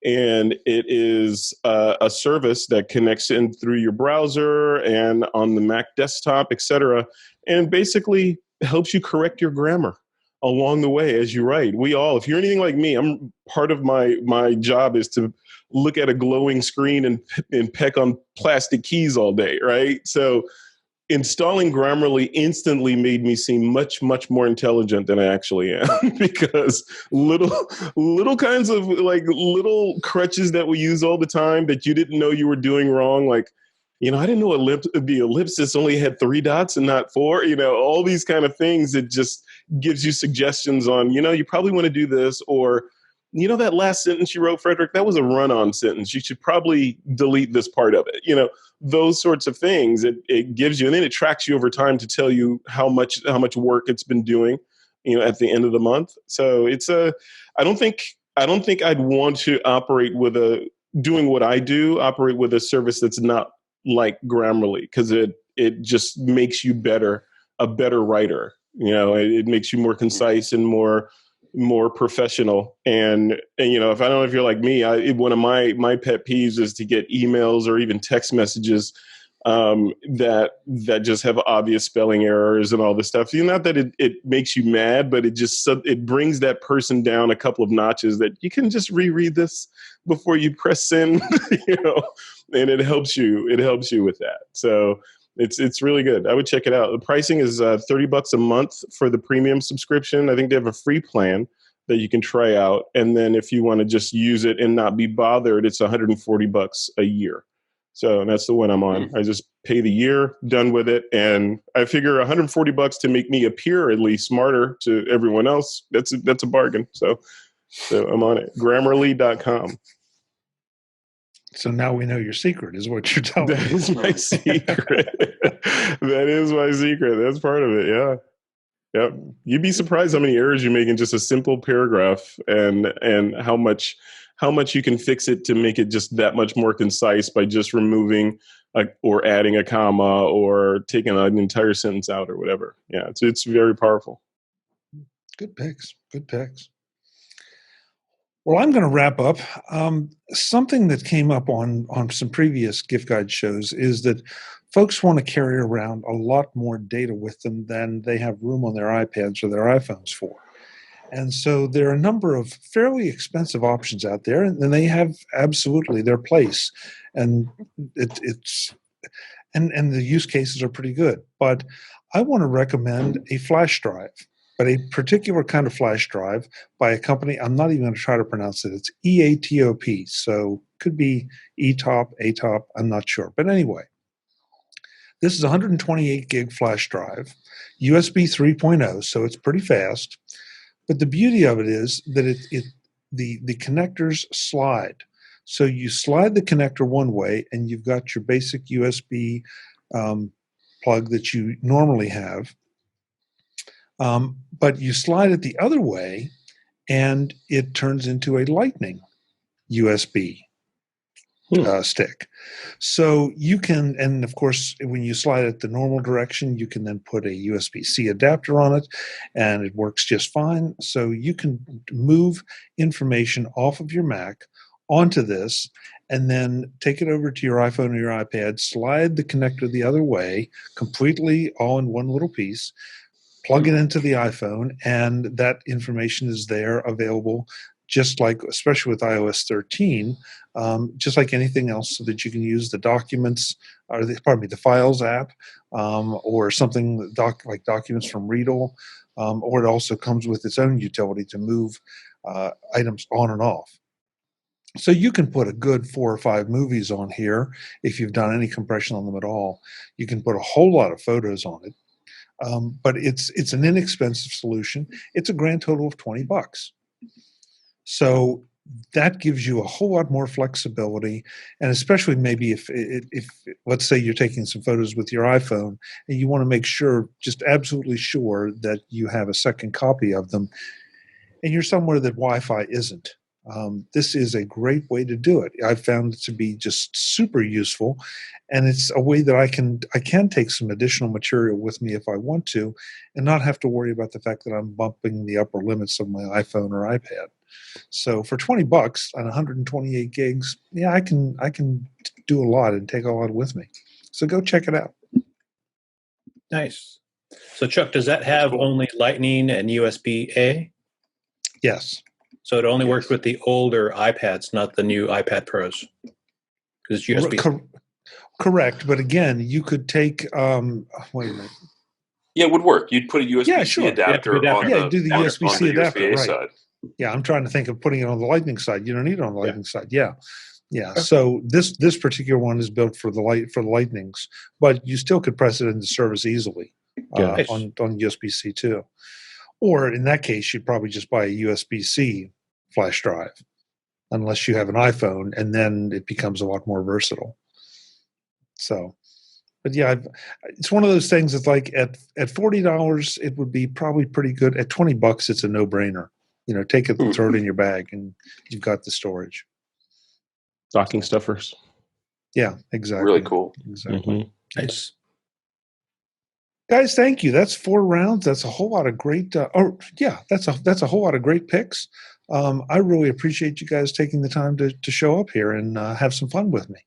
and it is a service that connects in through your browser and on the Mac desktop, etc., and basically helps you correct your grammar along the way as you write. If you're anything like me, I'm part of my job is to look at a glowing screen and peck on plastic keys all day, right? So installing Grammarly instantly made me seem much, much more intelligent than I actually am because little kinds of like little crutches that we use all the time that you didn't know you were doing wrong. Like, I didn't know the ellipsis only had 3 dots and not 4, all these kind of things. It just gives you suggestions on, you probably want to do this, or, that last sentence you wrote, Frederick, that was a run-on sentence. You should probably delete this part of it. Those sorts of things it gives you, and then it tracks you over time to tell you how much work it's been doing, at the end of the month. So I don't think I'd want to operate with doing what I do, operate with a service that's not like Grammarly, because it just makes you a better writer. It makes you more concise and more professional. And if I don't know if you're like me, one of my pet peeves is to get emails or even text messages that just have obvious spelling errors and all this stuff. Not that it makes you mad, but it brings that person down a couple of notches, that you can just reread this before you press send, and it helps you with that. So it's really good. I would check it out. The pricing is $30 a month for the premium subscription. I think they have a free plan that you can try out. And then if you want to just use it and not be bothered, it's $140 a year. So that's the one I'm on. I just pay the year, done with it. And I figure $140 to make me appear at least smarter to everyone else. That's a bargain. So I'm on it. Grammarly.com. So now we know your secret is what you're telling me. That is my secret. That is my secret. That's part of it. Yeah. Yep. You'd be surprised how many errors you make in just a simple paragraph, and how much you can fix it to make it just that much more concise by just removing or adding a comma or taking an entire sentence out or whatever. Yeah. It's very powerful. Good picks. Well, I'm going to wrap up. Something that came up on some previous gift guide shows is that folks want to carry around a lot more data with them than they have room on their iPads or their iPhones for. And so there are a number of fairly expensive options out there, and they have absolutely their place. And and the use cases are pretty good. But I want to recommend a flash drive. But a particular kind of flash drive by a company, I'm not even going to try to pronounce it. It's EATOP. So could be ETOP, ATOP, I'm not sure. But anyway, this is a 128 gig flash drive, USB 3.0, so it's pretty fast. But the beauty of it is that the connectors slide. So you slide the connector one way, and you've got your basic USB plug that you normally have. But you slide it the other way, and it turns into a Lightning USB stick. So you can, and of course, when you slide it the normal direction, you can then put a USB-C adapter on it, and it works just fine. So you can move information off of your Mac onto this, and then take it over to your iPhone or your iPad, slide the connector the other way, completely all in one little piece, plug it into the iPhone, and that information is there available just like, especially with iOS 13, just like anything else, so that you can use the documents, or the Files app, or something like documents from Readle, or it also comes with its own utility to move items on and off. So you can put a good 4 or 5 movies on here if you've done any compression on them at all. You can put a whole lot of photos on it, but it's an inexpensive solution. It's a grand total of $20. So that gives you a whole lot more flexibility, and especially maybe if let's say you're taking some photos with your iPhone and you want to make sure, just absolutely sure, that you have a second copy of them, and you're somewhere that Wi-Fi isn't. This is a great way to do it. I've found it to be just super useful, and it's a way that I can take some additional material with me if I want to, and not have to worry about the fact that I'm bumping the upper limits of my iPhone or iPad. So for $20 and 128 gigs, yeah, I can do a lot and take a lot with me. So go check it out. Nice. So Chuck, does that have only Lightning and USB-A? Yes. So it only works with the older iPads, not the new iPad Pros, because it's USB. Correct, but again, you could take. Wait a minute. Yeah, it would work. You'd put a USB-C adapter on do the USB-C adapter, USB-A right? side. Yeah, I'm trying to think of putting it on the Lightning side. You don't need it on the Lightning side. Yeah. So this particular one is built for the Lightnings, but you still could press it into service easily on USB-C too. Or in that case, you'd probably just buy a USB-C flash drive, unless you have an iPhone, and then it becomes a lot more versatile. So, but yeah, it's one of those things that's like at $40, it would be probably pretty good. At $20, it's a no-brainer. Take it and throw it in your bag, and you've got the storage. Stocking stuffers. Yeah, exactly. Really cool. Exactly. Mm-hmm. Nice. Guys, thank you. That's 4 rounds. That's a whole lot of great. That's a whole lot of great picks. I really appreciate you guys taking the time to show up here and have some fun with me.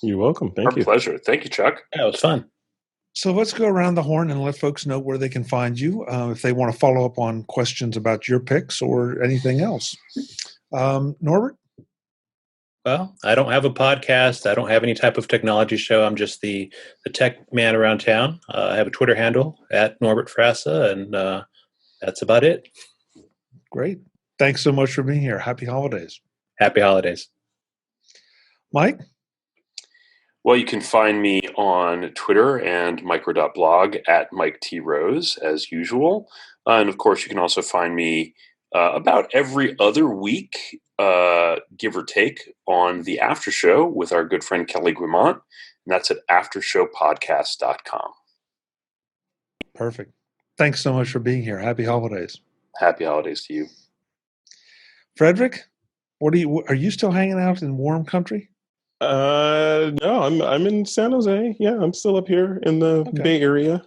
You're welcome. Thank you. Our pleasure. Thank you, Chuck. Yeah, it was fun. So let's go around the horn and let folks know where they can find you if they want to follow up on questions about your picks or anything else. Norbert? Well, I don't have a podcast. I don't have any type of technology show. I'm just the tech man around town. I have a Twitter handle at Norbert Frassa, and that's about it. Great. Thanks so much for being here. Happy holidays. Happy holidays. Mike? Well, you can find me on Twitter and micro.blog at Mike T. Rose, as usual. And of course, you can also find me about every other week, give or take, on the After Show with our good friend Kelly Guimont. And that's at aftershowpodcast.com. Perfect. Thanks so much for being here. Happy holidays. Happy holidays to you. Frederick, are you still hanging out in warm country? No, I'm in San Jose. Yeah, I'm still up here in the Bay Area.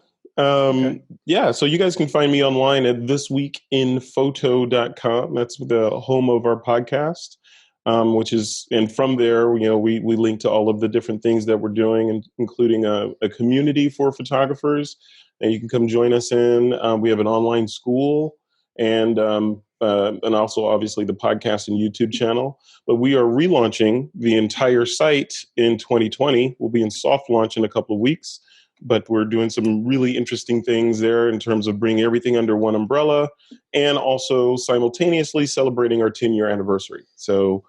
Yeah, so you guys can find me online at thisweekinphoto.com. That's the home of our podcast, and from there, we link to all of the different things that we're doing, and including a community for photographers, and you can come join us in. We have an online school, and also obviously the podcast and YouTube channel. But we are relaunching the entire site in 2020. We'll be in soft launch in a couple of weeks, but we're doing some really interesting things there in terms of bringing everything under one umbrella, and also simultaneously celebrating our 10-year anniversary. So,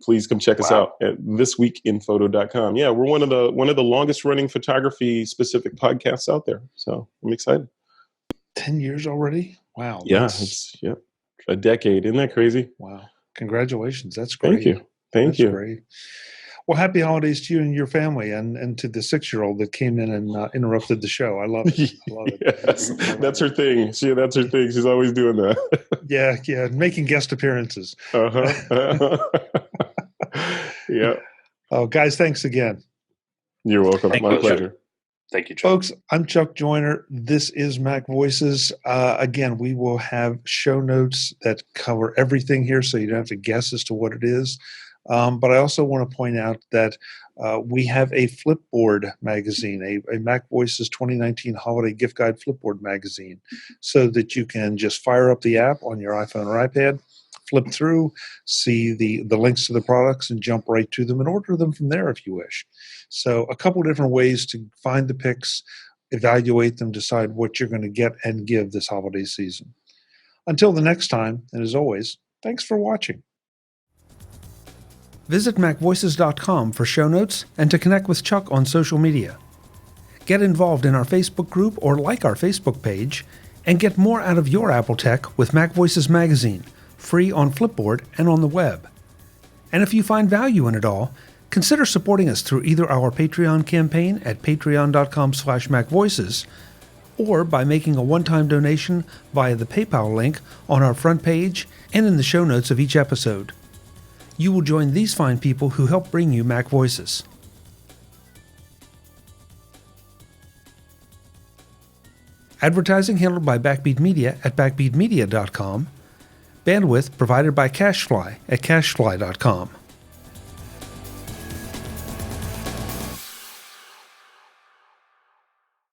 please come check us out at thisweekinphoto.com. Yeah, we're one of the longest running photography specific podcasts out there. So I'm excited. 10 years already? Wow. Yeah, it's a decade. Isn't that crazy? Wow. Congratulations. That's great. Thank you. Great. Well, happy holidays to you and your family, and to the 6-year-old that came in and interrupted the show. I love it. Yes, that's her thing. That's her thing. She's always doing that. Yeah, making guest appearances. Yeah. Oh, guys, thanks again. You're welcome. My pleasure. Thank you, Chuck. Folks, I'm Chuck Joyner. This is MacVoices. Again, we will have show notes that cover everything here, so you don't have to guess as to what it is. But I also want to point out that we have a Flipboard magazine, a MacVoices 2019 Holiday Gift Guide Flipboard magazine, so that you can just fire up the app on your iPhone or iPad, flip through, see the links to the products, and jump right to them and order them from there if you wish. So a couple different ways to find the picks, evaluate them, decide what you're going to get and give this holiday season. Until the next time, and as always, thanks for watching. Visit MacVoices.com for show notes and to connect with Chuck on social media. Get involved in our Facebook group or like our Facebook page, and get more out of your Apple tech with MacVoices Magazine, free on Flipboard and on the web. And if you find value in it all, consider supporting us through either our Patreon campaign at patreon.com/MacVoices or by making a one-time donation via the PayPal link on our front page and in the show notes of each episode. You will join these fine people who help bring you Mac Voices. Advertising handled by Backbeat Media at backbeatmedia.com. Bandwidth provided by CacheFly at cachefly.com.